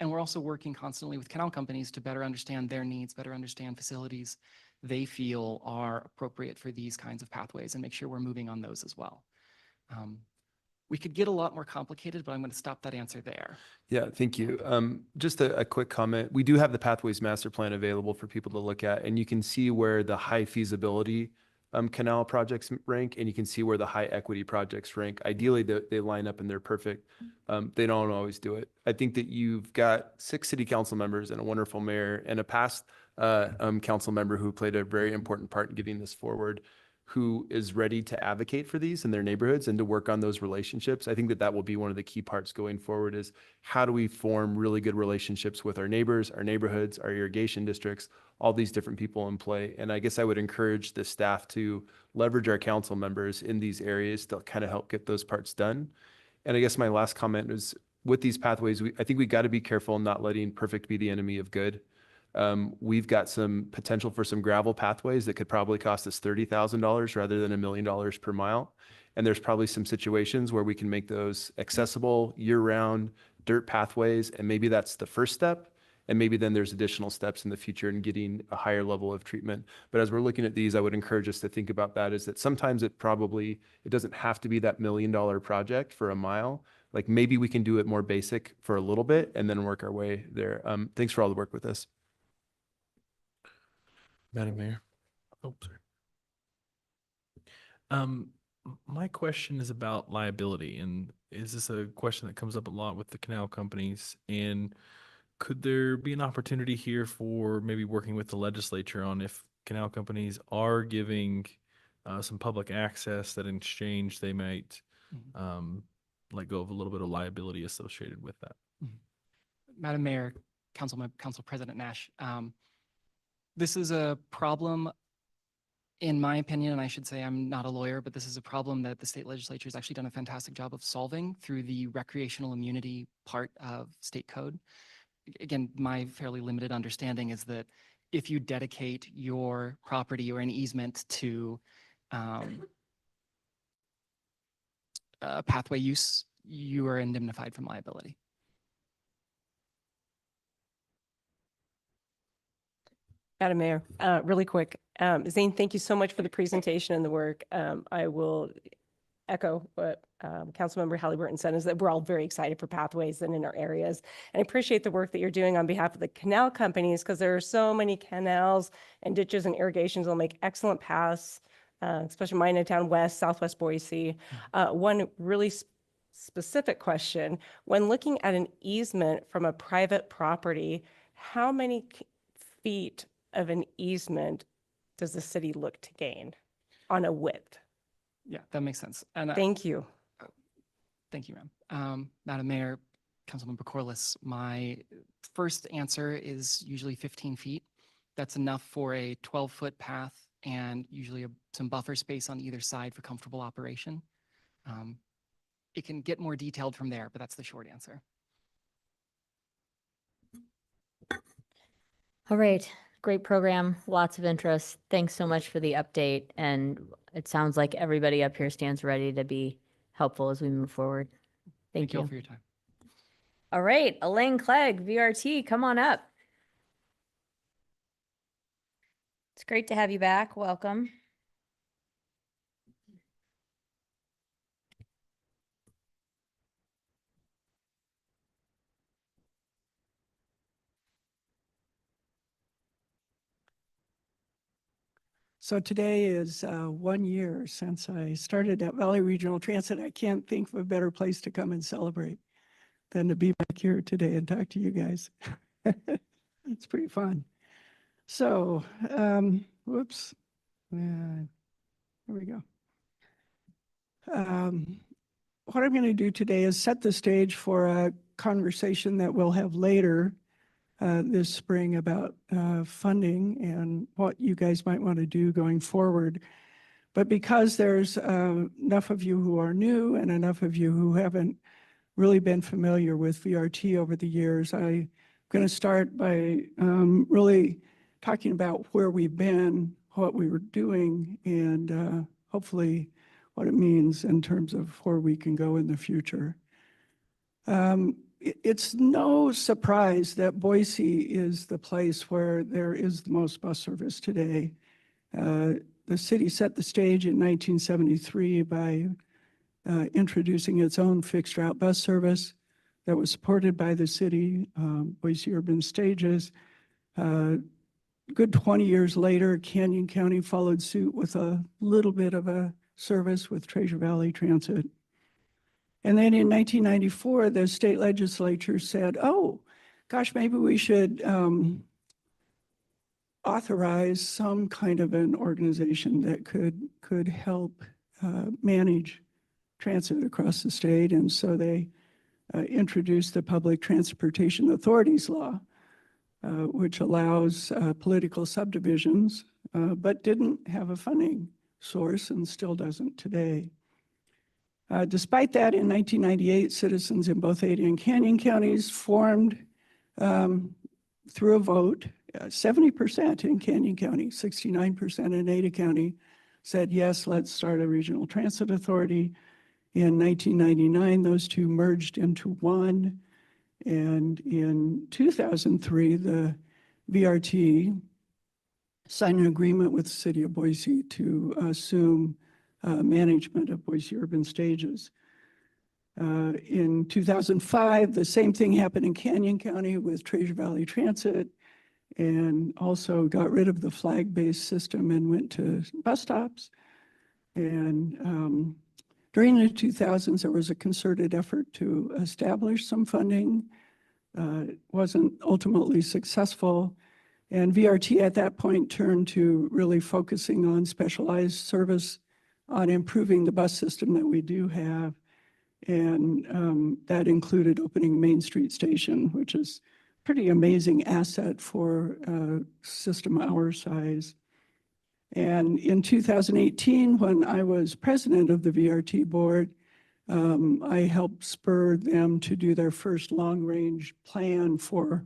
And we're also working constantly with canal companies to better understand their needs, better understand facilities they feel are appropriate for these kinds of pathways, and make sure we're moving on those as well. We could get a lot more complicated, but I'm going to stop that answer there. Yeah, thank you. Just a quick comment. We do have the Pathways Master Plan available for people to look at, and you can see where the high feasibility canal projects rank, and you can see where the high equity projects rank. Ideally, they line up and they're perfect. They don't always do it. I think that you've got 6 city council members and a wonderful mayor and a past council member who played a very important part in getting this forward, who is ready to advocate for these in their neighborhoods and to work on those relationships. I think that will be one of the key parts going forward, is how do we form really good relationships with our neighbors, our neighborhoods, our irrigation districts, all these different people in play. And I guess I would encourage the staff to leverage our council members in these areas to kind of help get those parts done. And I guess my last comment is, with these pathways, I think we got to be careful not letting perfect be the enemy of good. We've got some potential for some gravel pathways that could probably cost us $30,000 rather than $1 million per mile. And there's probably some situations where we can make those accessible year-round dirt pathways. And maybe that's the first step. And maybe then there's additional steps in the future in getting a higher level of treatment. But as we're looking at these, I would encourage us to think about that, is that sometimes it doesn't have to be that $1 million project for a mile. Like, maybe we can do it more basic for a little bit and then work our way there. Thanks for all the work with this. Madam Mayor. Oh, sorry. My question is about liability, and is this a question that comes up a lot with the canal companies? And could there be an opportunity here for maybe working with the legislature on, if canal companies are giving some public access, that in exchange they might let go of a little bit of liability associated with that? Madam Mayor, Council President Nash, this is a problem, in my opinion, and I should say I'm not a lawyer, but this is a problem that the state legislature has actually done a fantastic job of solving through the recreational immunity part of state code. Again, my fairly limited understanding is that if you dedicate your property or an easement to pathway use, you are indemnified from liability. Madam Mayor, really quick. Zane, thank you so much for the presentation and the work. I will echo what Councilmember Halliburton said, is that we're all very excited for pathways and in our areas. And I appreciate the work that you're doing on behalf of the canal companies, because there are so many canals and ditches and irrigations that will make excellent paths, especially mine in town west, southwest Boise. One really specific question, when looking at an easement from a private property, how many feet of an easement does the city look to gain on a width? Yeah, that makes sense. And Thank you. thank you, ma'am. Madam Mayor, Councilmember Corliss, my first answer is usually 15 feet. That's enough for a 12-foot path and usually some buffer space on either side for comfortable operation. It can get more detailed from there, but that's the short answer. All right, great program, lots of interest. Thanks so much for the update. And it sounds like everybody up here stands ready to be helpful as we move forward. Thank you all you. for your time. All right, Elaine Clegg, VRT, come on up. It's great to have you back. Welcome. So today is 1 year since I started at Valley Regional Transit. I can't think of a better place to come and celebrate than to be back here today and talk to you guys. It's pretty fun. So, whoops. Here we go. What I'm going to do today is set the stage for a conversation that we'll have later this spring about funding and what you guys might want to do going forward. But because there's enough of you who are new and enough of you who haven't really been familiar with VRT over the years, I'm going to start by really talking about where we've been, what we were doing, and hopefully what it means in terms of where we can go in the future. It's no surprise that Boise is the place where there is the most bus service today. The city set the stage in 1973 by introducing its own fixed route bus service that was supported by the city, Boise Urban Stages. Good 20 years later, Canyon County followed suit with a little bit of a service with Treasure Valley Transit. And then in 1994, the state legislature said, oh, gosh, maybe we should authorize some kind of an organization that could help manage transit across the state. And so they introduced the Public Transportation Authorities Law, which allows political subdivisions, but didn't have a funding source and still doesn't today. Despite that, in 1998, citizens in both Ada and Canyon counties formed through a vote, 70% in Canyon County, 69% in Ada County said, yes, let's start a regional transit authority. In 1999, those two merged into one. And in 2003, the VRT signed an agreement with the city of Boise to assume management of Boise Urban Stages. In 2005, the same thing happened in Canyon County with Treasure Valley Transit, and also got rid of the flag-based system and went to bus stops. And during the 2000s, there was a concerted effort to establish some funding. It wasn't ultimately successful. And VRT at that point turned to really focusing on specialized service, on improving the bus system that we do have. And that included opening Main Street Station, which is a pretty amazing asset for a system our size. And in 2018, when I was president of the VRT board, I helped spur them to do their first long-range plan for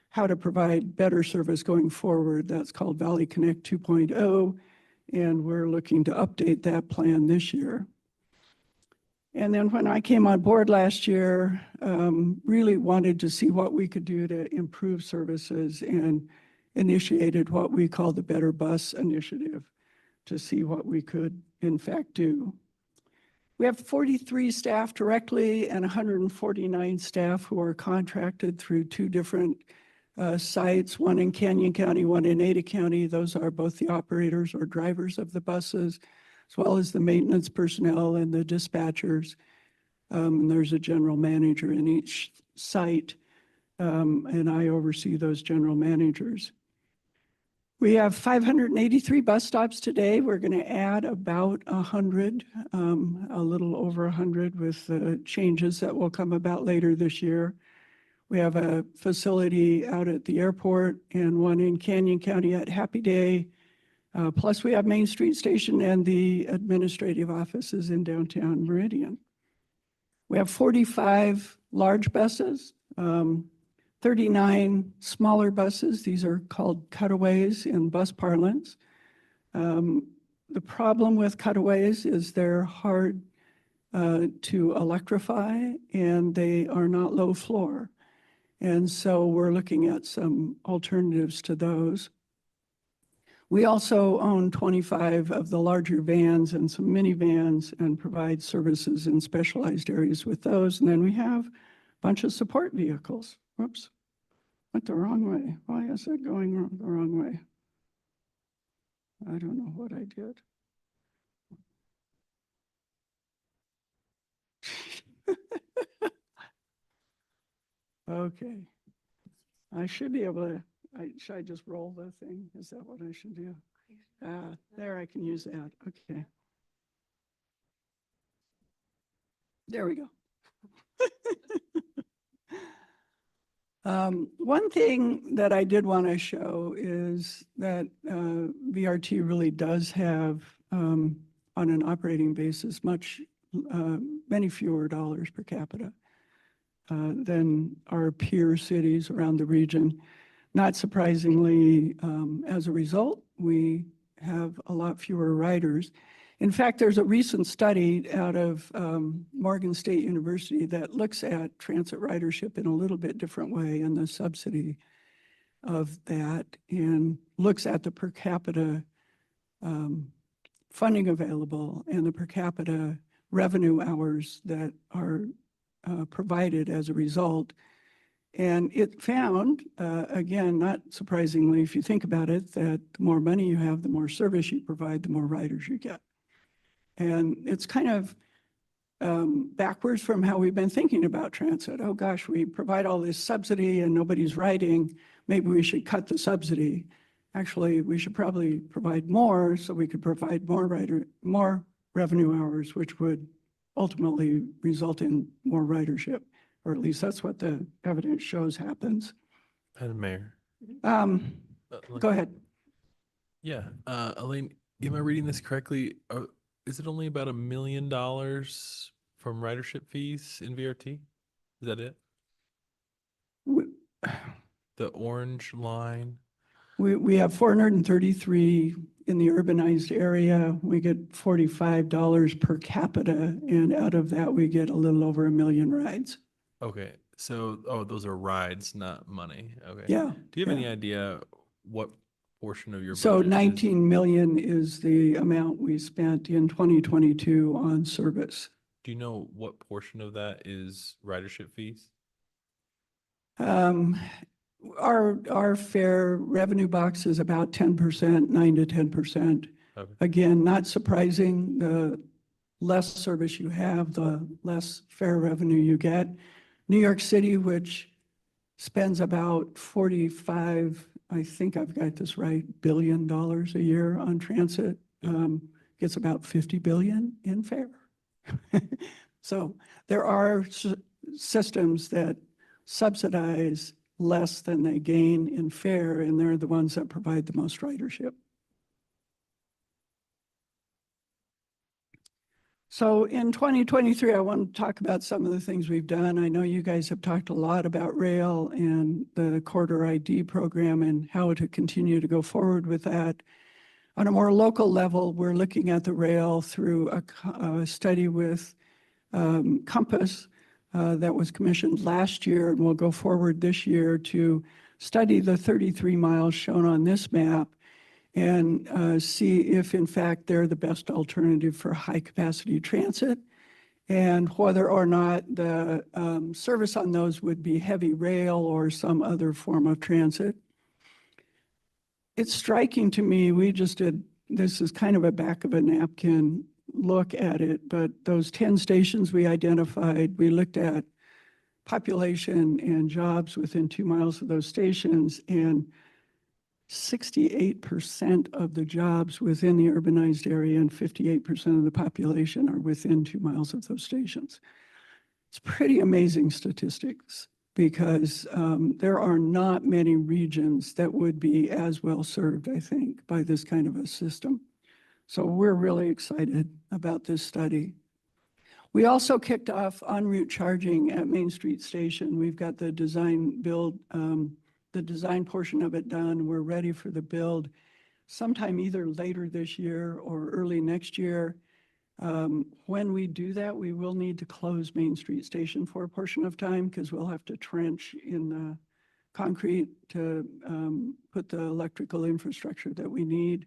how to provide better service going forward. That's called Valley Connect 2.0, and we're looking to update that plan this year. And then when I came on board last year, really wanted to see what we could do to improve services and initiated what we call the Better Bus Initiative to see what we could in fact do. We have 43 staff directly and 149 staff who are contracted through two different sites, one in Canyon County, one in Ada County. Those are both the operators or drivers of the buses, as well as the maintenance personnel and the dispatchers. And there's a general manager in each site, and I oversee those general managers. We have 583 bus stops today. We're going to add about 100, a little over 100 with the changes that will come about later this year. We have a facility out at the airport and one in Canyon County at Happy Day. Plus we have Main Street Station and the administrative offices in downtown Meridian. We have 45 large buses, 39 smaller buses. These are called cutaways in bus parlance. The problem with cutaways is they're hard to electrify and they are not low floor. And so we're looking at some alternatives to those. We also own 25 of the larger vans and some minivans and provide services in specialized areas with those. And then we have a bunch of support vehicles. Whoops, went the wrong way. Why is it going the wrong way? I don't know what I did. Okay. I should be able to, should I just roll the thing? Is that what I should do? There, I can use that. Okay. There we go. One thing that I did want to show is that VRT really does have, on an operating basis, many fewer dollars per capita than our peer cities around the region. Not surprisingly, as a result, we have a lot fewer riders. In fact, there's a recent study out of Morgan State University that looks at transit ridership in a little bit different way and the subsidy of that, and looks at the per capita funding available and the per capita revenue hours that are provided as a result. And it found, again, not surprisingly, if you think about it, that the more money you have, the more service you provide, the more riders you get. And it's kind of backwards from how we've been thinking about transit. Oh gosh, we provide all this subsidy and nobody's riding. Maybe we should cut the subsidy. Actually, we should probably provide more so we could provide more revenue hours, which would ultimately result in more ridership, or at least that's what the evidence shows happens. Madam Mayor. Go ahead. Yeah, Elaine, am I reading this correctly? Is it only about $1 million from ridership fees in VRT? Is that it? The orange line? We have 433 in the urbanized area. We get $45 per capita, and out of that, we get a little over 1 million rides. Okay, so, those are rides, not money. Okay. Yeah. Do you have any idea what portion of your So budget is- 19 million is the amount we spent in 2022 on service. Do you know what portion of that is ridership fees? Our fare revenue box is about 10%, 9 to 10%. Okay. Again, not surprising. The less service you have, the less fare revenue you get. New York City, which spends about 45, I think I've got this right, $1 billion a year on transit, gets about 50 billion in fare. So there are systems that subsidize less than they gain in fare, and they're the ones that provide the most ridership. So in 2023, I want to talk about some of the things we've done. I know you guys have talked a lot about rail and the corridor ID program and how to continue to go forward with that. On a more local level, we're looking at the rail through a study with Compass that was commissioned last year, and will go forward this year to study the 33 miles shown on this map and see if in fact they're the best alternative for high capacity transit. and whether or not the service on those would be heavy rail or some other form of transit. It's striking to me, we just did, this is kind of a back of a napkin look at it, but those 10 stations we identified, we looked at population and jobs within 2 miles of those stations, and 68% of the jobs within the urbanized area and 58% of the population are within 2 miles of those stations. It's pretty amazing statistics because there are not many regions that would be as well served, I think, by this kind of a system. So we're really excited about this study. We also kicked off en route charging at Main Street Station. We've got the design build, the design portion of it done. We're ready for the build sometime either later this year or early next year. When we do that, we will need to close Main Street Station for a portion of time because we'll have to trench in the concrete to put the electrical infrastructure that we need.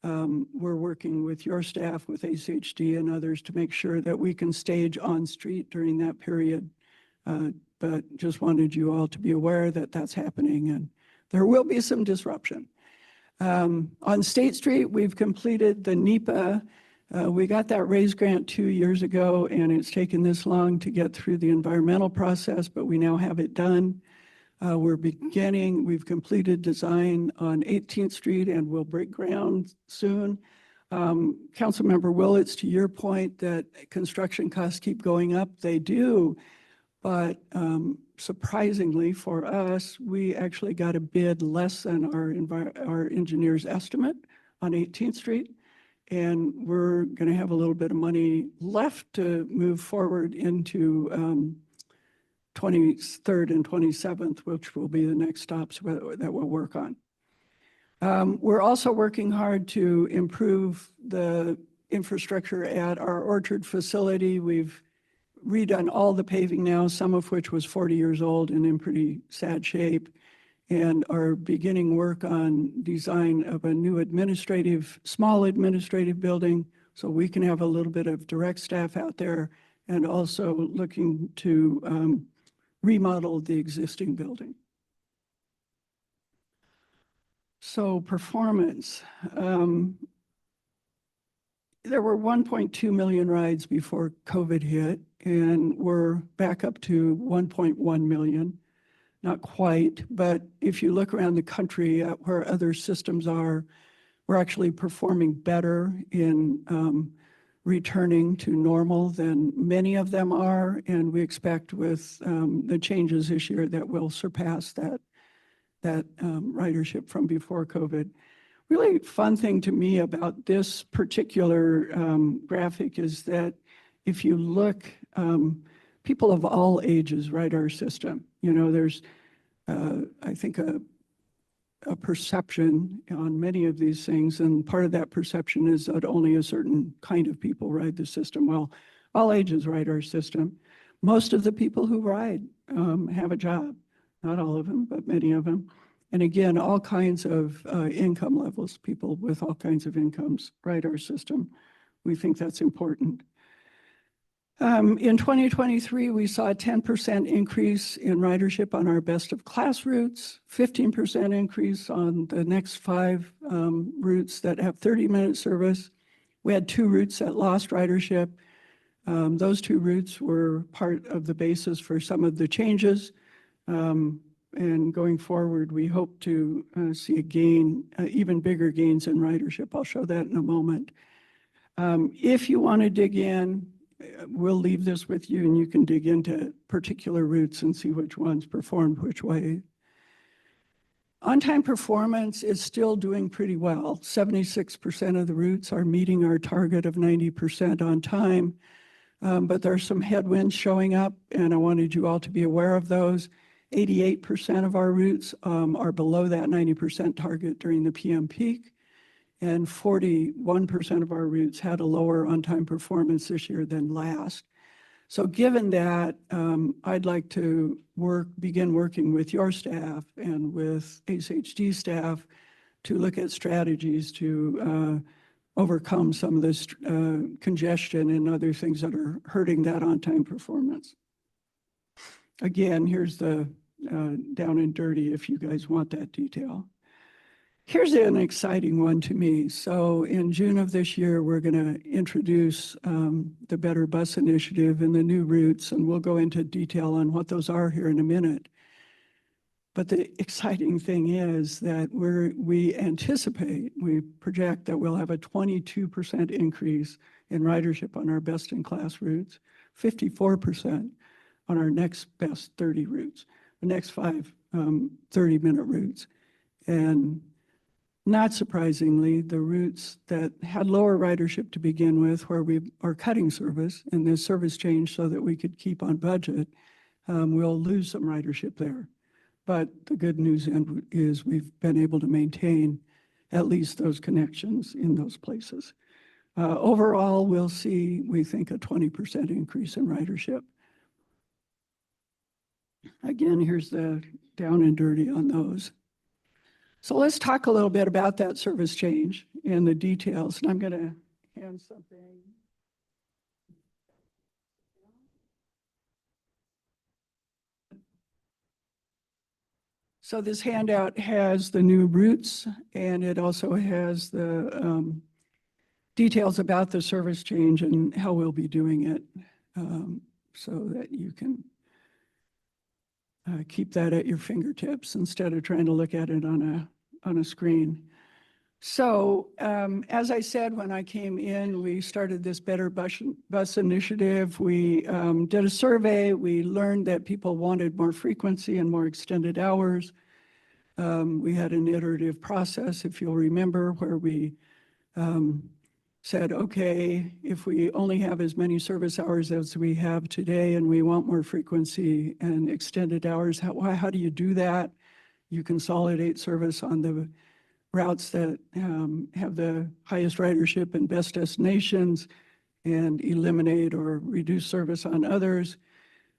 We're working with your staff, with ACHD and others to make sure that we can stage on street during that period. But just wanted you all to be aware that that's happening and there will be some disruption. On State Street, we've completed the NEPA. We got that RAISE grant 2 years ago and it's taken this long to get through the environmental process, but we now have it done. We've completed design on 18th Street and we'll break ground soon. Councilmember Willits, to your point that construction costs keep going up, they do. But surprisingly for us, we actually got a bid less than our engineer's estimate on 18th Street. And we're going to have a little bit of money left to move forward into 23rd and 27th, which will be the next stops that we'll work on. We're also working hard to improve the infrastructure at our Orchard facility. We've redone all the paving now, some of which was 40 years old and in pretty sad shape, and are beginning work on design of a new small administrative building so we can have a little bit of direct staff out there, and also looking to remodel the existing building. So performance. There were 1.2 million rides before COVID hit, and we're back up to 1.1 million. Not quite, but if you look around the country at where other systems are, we're actually performing better in returning to normal than many of them are. And we expect with the changes this year that we'll surpass that ridership from before COVID. Really fun thing to me about this particular graphic is that if you look, people of all ages ride our system. You know, there's, I think, a perception on many of these things, and part of that perception is that only a certain kind of people ride the system. Well, all ages ride our system. Most of the people who ride have a job. Not all of them, but many of them. And again, all kinds of income levels, people with all kinds of incomes ride our system. We think that's important. In 2023, we saw a 10% increase in ridership on our best of class routes, 15% increase on the next 5 routes that have 30-minute service. We had 2 routes that lost ridership. Those 2 routes were part of the basis for some of the changes. And going forward, we hope to see a gain, even bigger gains in ridership. I'll show that in a moment. If you want to dig in, we'll leave this with you and you can dig into particular routes and see which ones performed which way. On-time performance is still doing pretty well. 76% of the routes are meeting our target of 90% on time, but there are some headwinds showing up and I wanted you all to be aware of those. 88% of our routes are below that 90% target during the PM peak. And 41% of our routes had a lower on-time performance this year than last. So given that, I'd like to begin working with your staff and with ACHD staff to look at strategies to overcome some of this congestion and other things that are hurting that on-time performance. Again, here's the down and dirty if you guys want that detail. Here's an exciting one to me. So in June of this year, we're going to introduce the Better Bus Initiative and the new routes, and we'll go into detail on what those are here in a minute. But the exciting thing is that we project that we'll have a 22% increase in ridership on our best-in-class routes, 54% on our next best 30 routes, the next 5 30-minute routes. And not surprisingly, the routes that had lower ridership to begin with, where we are cutting service and the service change so that we could keep on budget, we'll lose some ridership there. But the good news is we've been able to maintain at least those connections in those places. Overall, we'll see, we think, a 20% increase in ridership. Again, here's the down and dirty on those. So let's talk a little bit about that service change and the details. And I'm going to hand something. So this handout has the new routes, and it also has the details about the service change and how we'll be doing it, so that you can keep that at your fingertips instead of trying to look at it on a screen. So as I said, when I came in, we started this Better Bus Initiative. We did a survey. We learned that people wanted more frequency and more extended hours. We had an iterative process, if you'll remember, where we said, okay, if we only have as many service hours as we have today and we want more frequency and extended hours, how do you do that? You consolidate service on the routes that have the highest ridership and best destinations and eliminate or reduce service on others.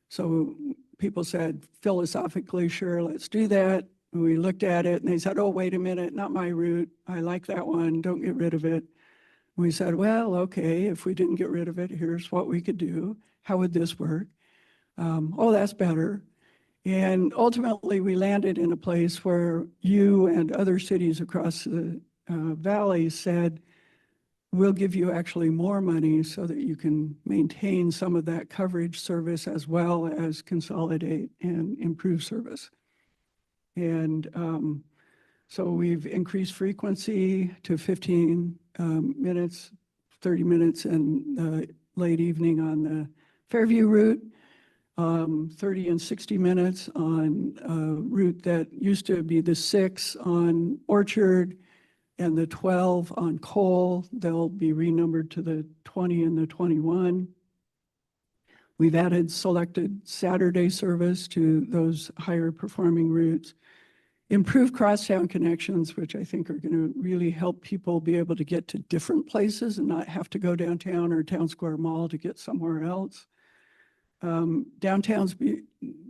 So people said, philosophically, sure, let's do that. We looked at it and they said, oh, wait a minute, not my route. I like that one. Don't get rid of it. We said, well, okay, if we didn't get rid of it, here's what we could do. How would this work? Oh, that's better. And ultimately, we landed in a place where you and other cities across the valley said, we'll give you actually more money so that you can maintain some of that coverage service as well as consolidate and improve service. And so we've increased frequency to 15 minutes, 30 minutes in late evening on the Fairview route, 30 and 60 minutes on a route that used to be the 6 on Orchard and the 12 on Cole. They'll be renumbered to the 20 and the 21. We've added selected Saturday service to those higher performing routes. Improved crosstown connections, which I think are going to really help people be able to get to different places and not have to go downtown or Town Square Mall to get somewhere else. Downtown's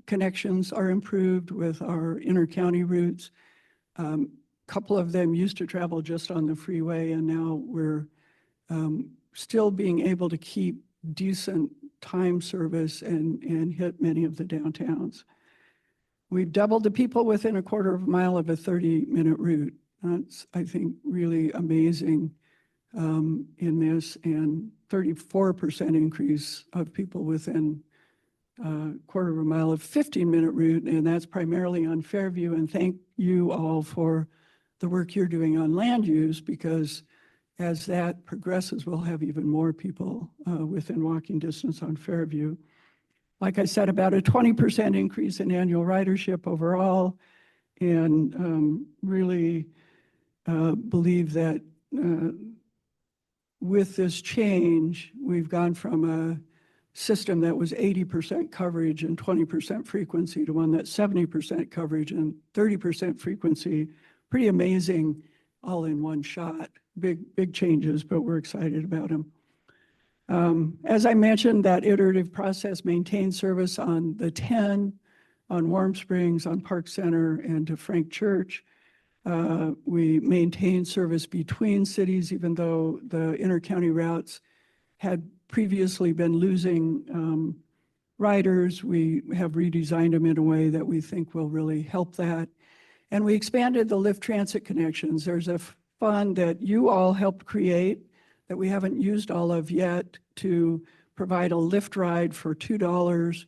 connections are improved with our inter-county routes. A couple of them used to travel just on the freeway, and now we're still being able to keep decent time service and hit many of the downtowns. We've doubled the people within a quarter of a mile of a 30-minute route. That's, I think, really amazing in this, and 34% increase of people within a quarter of a mile of 15-minute route, and that's primarily on Fairview. And thank you all for the work you're doing on land use, because as that progresses, we'll have even more people within walking distance on Fairview. Like I said, about a 20% increase in annual ridership overall, and really believe that with this change, we've gone from a system that was 80% coverage and 20% frequency to one that's 70% coverage and 30% frequency. Pretty amazing all in one shot. Big changes, but we're excited about them. As I mentioned, that iterative process maintained service on the 10, on Warm Springs, on Park Center, and to Frank Church. We maintain service between cities, even though the inter-county routes had previously been losing riders. We have redesigned them in a way that we think will really help that. And we expanded the Lyft Transit connections. There's a fund that you all helped create that we haven't used all of yet to provide a Lyft ride for $2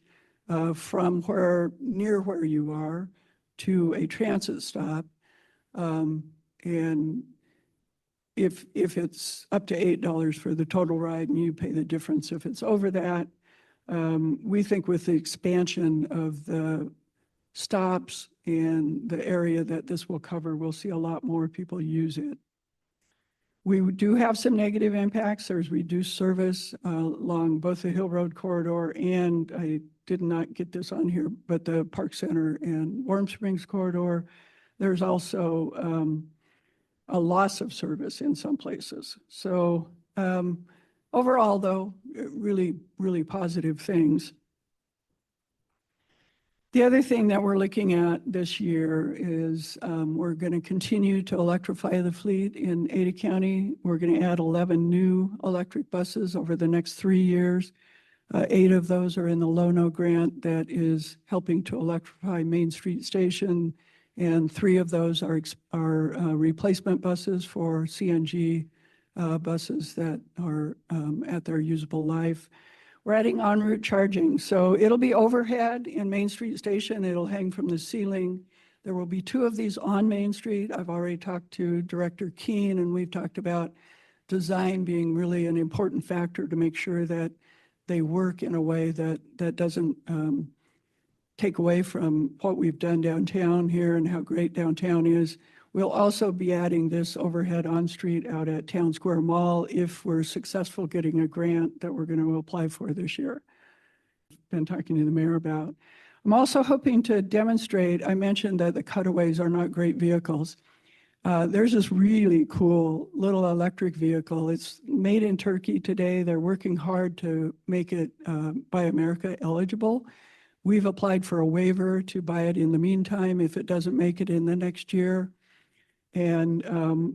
from near where you are to a transit stop. And if it's up to $8 for the total ride and you pay the difference if it's over that, we think with the expansion of the stops and the area that this will cover, we'll see a lot more people use it. We do have some negative impacts. There's reduced service along both the Hill Road corridor and I did not get this on here, but the Park Center and Warm Springs corridor. There's also a loss of service in some places. So overall, though, really, really positive things. The other thing that we're looking at this year is we're going to continue to electrify the fleet in Ada County. We're going to add 11 new electric buses over the next 3 years. 8 of those are in the Lono grant that is helping to electrify Main Street Station, and 3 of those are replacement buses for CNG buses that are at their usable life. We're adding en route charging. So it'll be overhead in Main Street Station. It'll hang from the ceiling. There will be 2 of these on Main Street. I've already talked to Director Keene, and we've talked about design being really an important factor to make sure that they work in a way that doesn't take away from what we've done downtown here and how great downtown is. We'll also be adding this overhead on street out at Town Square Mall if we're successful getting a grant that we're going to apply for this year. Been talking to the mayor about. I'm also hoping to demonstrate, I mentioned that the cutaways are not great vehicles. There's this really cool little electric vehicle. It's made in Turkey today. They're working hard to make it Buy America eligible. We've applied for a waiver to buy it in the meantime if it doesn't make it in the next year. And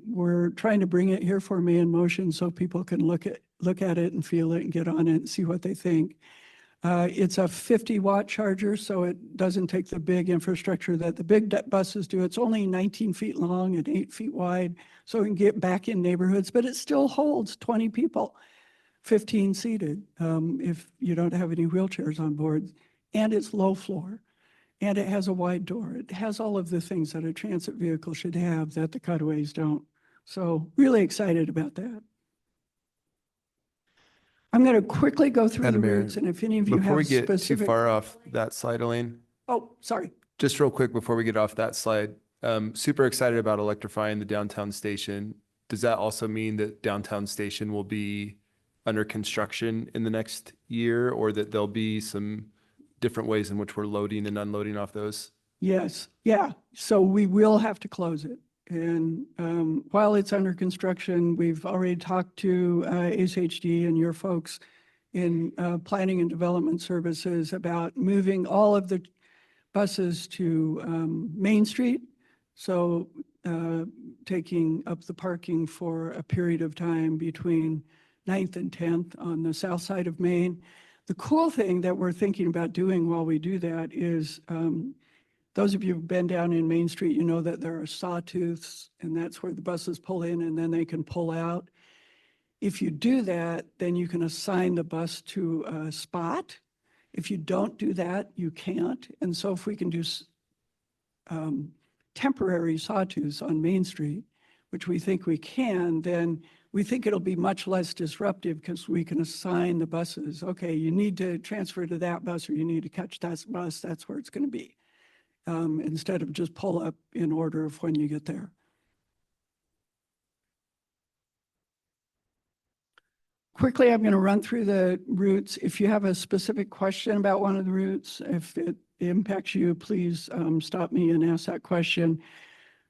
we're trying to bring it here for Me in Motion so people can look at it and feel it and get on it and see what they think. It's a 50-watt charger, so it doesn't take the big infrastructure that the big buses do. It's only 19 feet long and 8 feet wide, so we can get back in neighborhoods, but it still holds 20 people, 15 seated, if you don't have any wheelchairs on board. And it's low floor, and it has a wide door. It has all of the things that a transit vehicle should have that the cutaways don't. So really excited about that. I'm going to quickly go through Madam the Mayor, routes, and if any of you Before we have get too specific. far off that slide, Elaine, Oh, sorry. just real quick before we get off that slide, super excited about electrifying the downtown station. Does that also mean that downtown station will be under construction in the next year, or that there'll be some different ways in which we're loading and unloading off those? Yes, yeah. So we will have to close it. And while it's under construction, we've already talked to SHD and your folks in Planning and Development Services about moving all of the buses to Main Street. So taking up the parking for a period of time between 9th and 10th on the south side of Main. The cool thing that we're thinking about doing while we do that is, those of you who've been down in Main Street, you know that there are sawtooths, and that's where the buses pull in and then they can pull out. If you do that, then you can assign the bus to a spot. If you don't do that, you can't. And so if we can do temporary sawtooths on Main Street, which we think we can, then we think it'll be much less disruptive because we can assign the buses. Okay, you need to transfer to that bus or you need to catch that bus, that's where it's going to be. Instead of just pull up in order of when you get there. Quickly, I'm going to run through the routes. If you have a specific question about one of the routes, if it impacts you, please stop me and ask that question.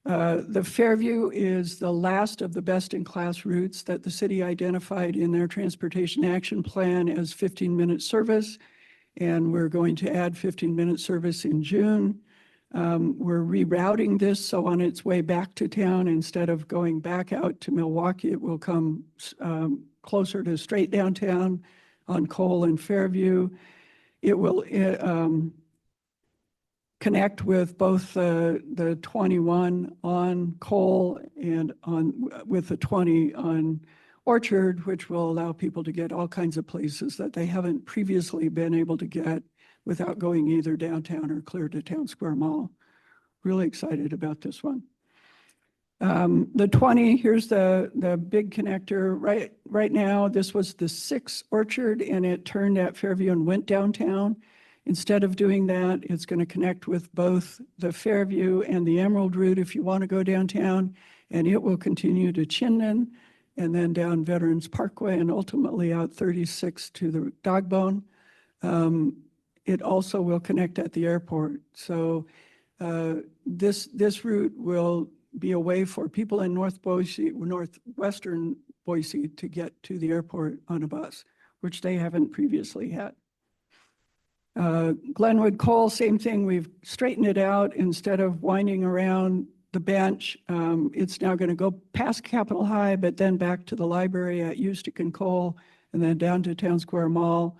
The Fairview is the last of the best-in-class routes that the city identified in their transportation action plan as 15-minute service, and we're going to add 15-minute service in June. We're rerouting this, so on its way back to town, instead of going back out to Milwaukee, it will come closer to straight downtown on Cole and Fairview. It will connect with both the 21 on Cole and with the 20 on Orchard, which will allow people to get all kinds of places that they haven't previously been able to get without going either downtown or clear to Town Square Mall. Really excited about this one. The 20, here's the big connector. Right now, this was the 6 Orchard, and it turned at Fairview and went downtown. Instead of doing that, it's going to connect with both the Fairview and the Emerald route if you want to go downtown, and it will continue to Chinden and then down Veterans Parkway and ultimately out 36 to the Dogbone. It also will connect at the airport. So this route will be a way for people in northwestern Boise to get to the airport on a bus, which they haven't previously had. Glenwood Cole, same thing. We've straightened it out. Instead of winding around the bench, it's now going to go past Capitol High, but then back to the library at Eustic and Cole, and then down to Town Square Mall.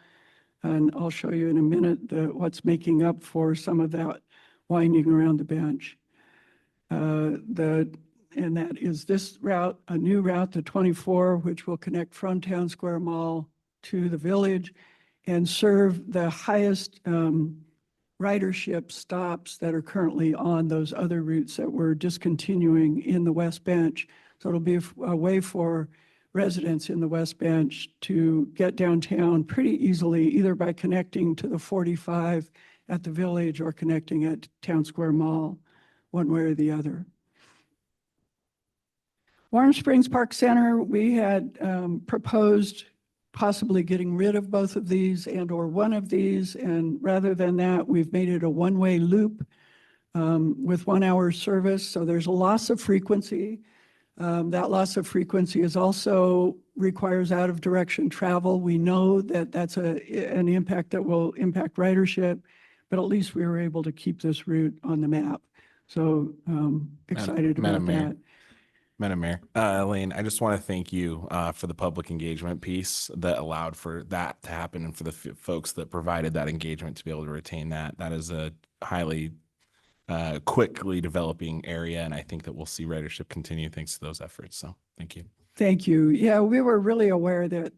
And I'll show you in a minute what's making up for some of that winding around the bench. And that is this route, a new route, the 24, which will connect from Town Square Mall to the village and serve the highest ridership stops that are currently on those other routes that we're discontinuing in the West Bench. So it'll be a way for residents in the West Bench to get downtown pretty easily, either by connecting to the 45 at the village or connecting at Town Square Mall, one way or the other. Warm Springs Park Center, we had proposed possibly getting rid of both of these and or one of these. And rather than that, we've made it a one-way loop with 1 hour service. So there's a loss of frequency. That loss of frequency is also requires out of direction travel. We know that that's an impact that will impact ridership, but at least we were able to keep this route on the map. So excited about that. Madam Mayor, Elaine, I just want to thank you for the public engagement piece that allowed for that to happen and for the folks that provided that engagement to be able to retain that. That is a highly quickly developing area, and I think that we'll see ridership continue thanks to those efforts. So thank you. Thank you. Yeah, we were really aware that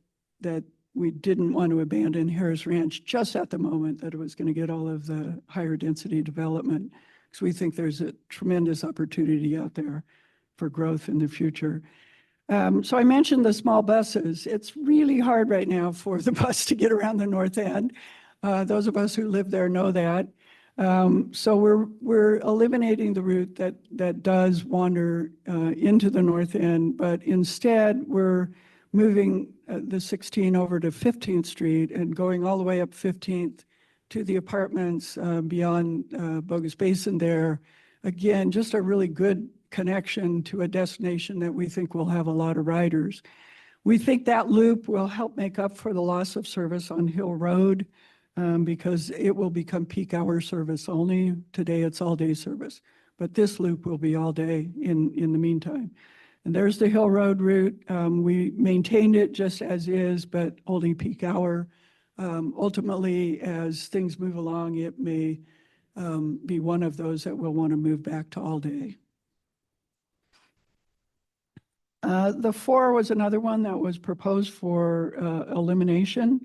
we didn't want to abandon Harris Ranch just at the moment that it was going to get all of the higher density development, because we think there's a tremendous opportunity out there for growth in the future. So I mentioned the small buses. It's really hard right now for the bus to get around the north end. Those of us who live there know that. So we're eliminating the route that does wander into the north end, but instead we're moving the 16 over to 15th Street and going all the way up 15th to the apartments beyond Bogus Basin there. Again, just a really good connection to a destination that we think will have a lot of riders. We think that loop will help make up for the loss of service on Hill Road because it will become peak hour service only. Today it's all day service, but this loop will be all day in the meantime. And there's the Hill Road route. We maintained it just as is, but only peak hour. Ultimately, as things move along, it may be one of those that we'll want to move back to all day. The 4 was another one that was proposed for elimination.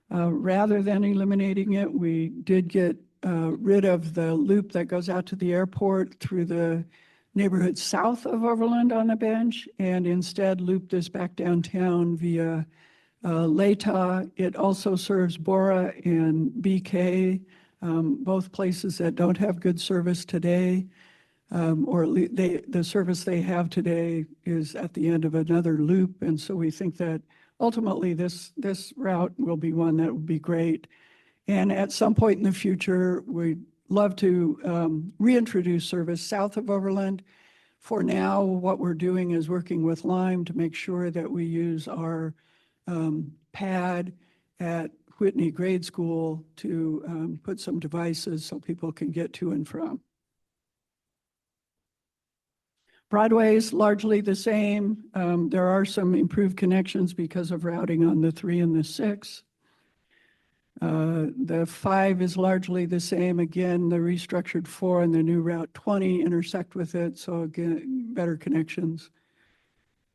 Rather than eliminating it, we did get rid of the loop that goes out to the airport through the neighborhood south of Overland on the bench, and instead loop this back downtown via Latah. It also serves Bora and BK, both places that don't have good service today. Or the service they have today is at the end of another loop. And so we think that ultimately this route will be one that will be great. And at some point in the future, we'd love to reintroduce service south of Overland. For now, what we're doing is working with Lime to make sure that we use our pad at Whitney Grade School to put some devices so people can get to and from. Broadway is largely the same. There are some improved connections because of routing on the 3 and the 6. The 5 is largely the same. Again, the restructured 4 and the new Route 20 intersect with it, so again, better connections.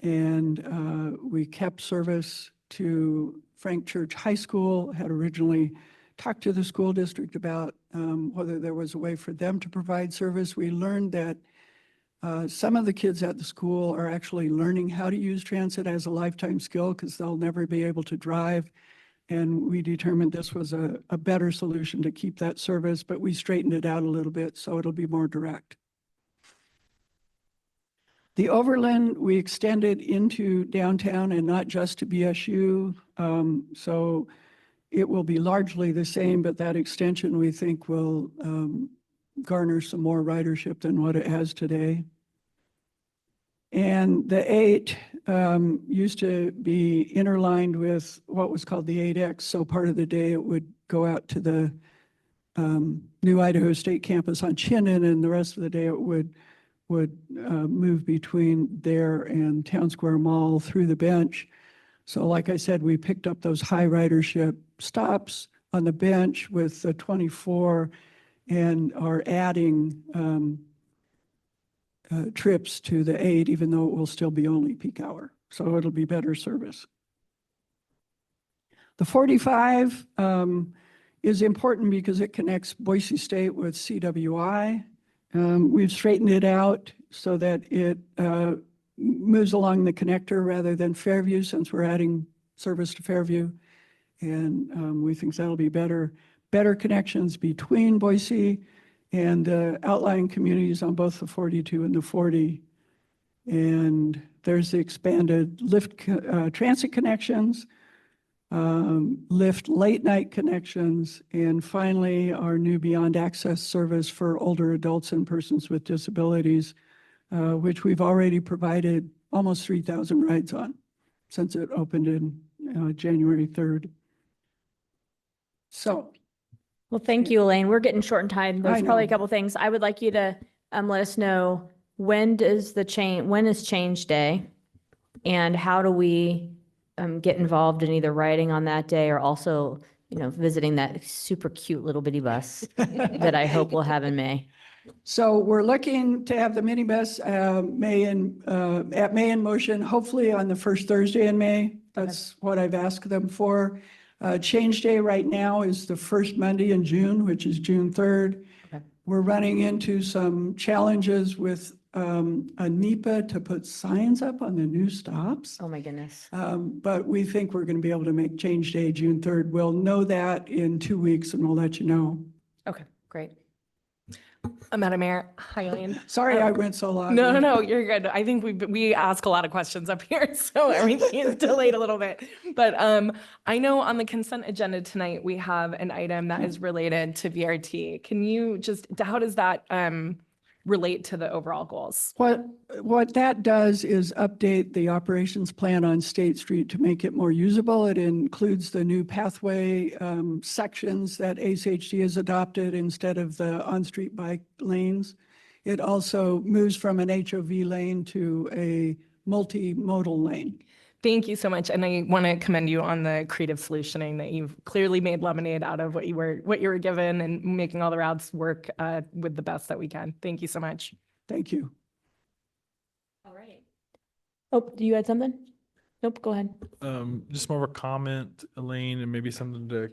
And we kept service to Frank Church High School, had originally talked to the school district about whether there was a way for them to provide service. We learned that some of the kids at the school are actually learning how to use transit as a lifetime skill because they'll never be able to drive. And we determined this was a better solution to keep that service, but we straightened it out a little bit so it'll be more direct. The Overland, we extended into downtown and not just to BSU. So it will be largely the same, but that extension we think will garner some more ridership than what it has today. And the 8 used to be interlined with what was called the 8X. So part of the day it would go out to the new Idaho State campus on Chinnen, and the rest of the day it would move between there and Town Square Mall through the bench. So like I said, we picked up those high ridership stops on the bench with the 24 and are adding trips to the 8, even though it will still be only peak hour. So it'll be better service. The 45 is important because it connects Boise State with CWI. We've straightened it out so that it moves along the connector rather than Fairview, since we're adding service to Fairview. And we think that'll be better connections between Boise and outlying communities on both the 42 and the 40. And there's the expanded lift transit connections, lift late night connections, and finally our new Beyond Access service for older adults and persons with disabilities, which we've already provided almost 3,000 rides on since it opened in January 3rd. So. Well, thank you, Elaine. We're getting short in time. There's I probably a know. couple things. I would like you to let us know when is change day? And how do we get involved in either riding on that day or also, visiting that super cute little bitty bus that I hope we'll have in May? So we're looking to have the minibus at May in Motion, hopefully on the first Thursday in May. That's what I've asked them for. Change day right now is the first Monday in June, which is June 3rd. Okay. We're running into some challenges with a NEPA to put signs up on the new stops. Oh my goodness. But we think we're going to be able to make change day June 3rd. We'll know that in 2 weeks and we'll let you know. Okay, great. Madam Mayor, hi, Elaine. Sorry I went so long. No, you're good. I think we ask a lot of questions up here, so everything is delayed a little bit. But I know on the consent agenda tonight, we have an item that is related to VRT. Can you how does that relate to the overall goals? What that does is update the operations plan on State Street to make it more usable. It includes the new pathway sections that ACHD has adopted instead of the on-street bike lanes. It also moves from an HOV lane to a multimodal lane. Thank you so much. And I want to commend you on the creative solutioning that you've clearly made lemonade out of what you were given and making all the routes work with the best that we can. Thank you so much. Thank you. All right. Oh, do you add something? Nope, go ahead. Just more of a comment, Elaine, and maybe something to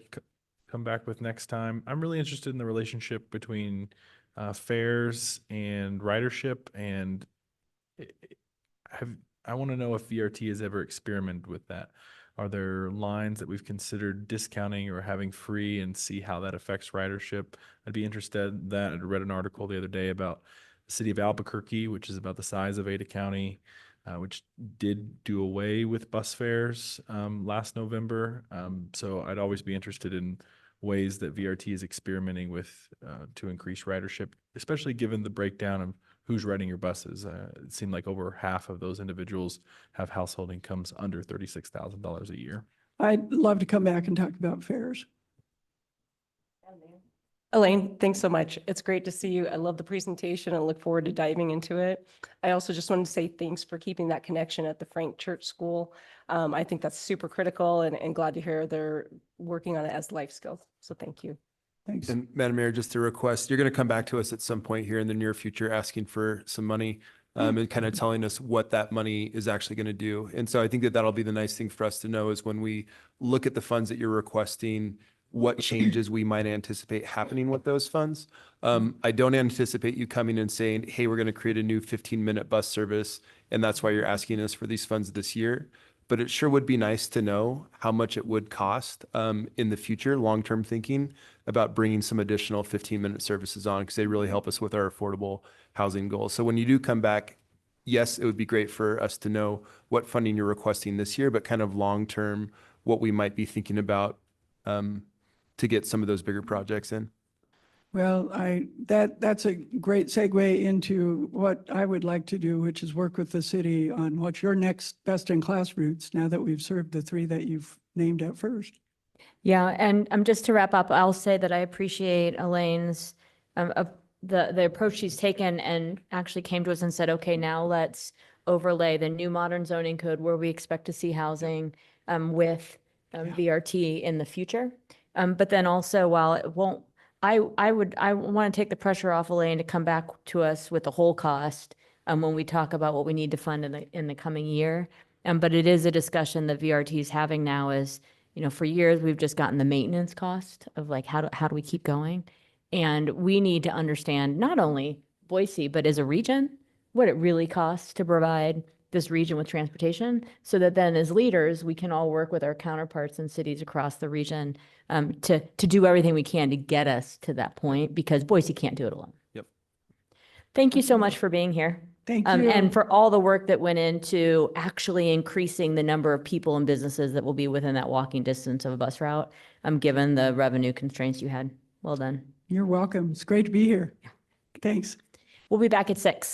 come back with next time. I'm really interested in the relationship between fares and ridership, and I want to know if VRT has ever experimented with that. Are there lines that we've considered discounting or having free, and see how that affects ridership? I'd be interested in that. I read an article the other day about the city of Albuquerque, which is about the size of Ada County, which did do away with bus fares last November. So I'd always be interested in ways that VRT is experimenting with to increase ridership, especially given the breakdown of who's riding your buses. It seemed like over half of those individuals have household incomes under $36,000 a year. I'd love to come back and talk about fares. Elaine, thanks so much. It's great to see you. I love the presentation and look forward to diving into it. I also just wanted to say thanks for keeping that connection at the Frank Church School. I think that's super critical and glad to hear they're working on it as life skills. So thank you. Thanks. And Madam Mayor, just a request, you're going to come back to us at some point here in the near future asking for some money and kind of telling us what that money is actually going to do. And so I think that that'll be the nice thing for us to know is when we look at the funds that you're requesting, what changes we might anticipate happening with those funds. I don't anticipate you coming and saying, hey, we're going to create a new 15-minute bus service, and that's why you're asking us for these funds this year. But it sure would be nice to know how much it would cost in the future, long-term thinking about bringing some additional 15-minute services on, because they really help us with our affordable housing goals. So when you do come back, yes, it would be great for us to know what funding you're requesting this year, but kind of long-term, what we might be thinking about to get some of those bigger projects in. Well, that's a great segue into what I would like to do, which is work with the city on what's your next best-in-class routes now that we've served the three that you've named at first. Yeah, and just to wrap up, I'll say that I appreciate Elaine's the approach she's taken and actually came to us and said, okay, now let's overlay the new modern zoning code where we expect to see housing with VRT in the future. But then also, while it won't, I want to take the pressure off Elaine to come back to us with the whole cost when we talk about what we need to fund in the coming year. But it is a discussion that VRT is having now is, for years, we've just gotten the maintenance cost of like, how do we keep going? And we need to understand not only Boise, but as a region, what it really costs to provide this region with transportation, so that then as leaders, we can all work with our counterparts in cities across the region to do everything we can to get us to that point, because Boise can't do it alone. Yep. Thank you so much for being here. Thank you. And for all the work that went into actually increasing the number of people and businesses that will be within that walking distance of a bus route, given the revenue constraints you had. Well done. You're welcome. It's great to be here. Thanks. We'll be back at 6.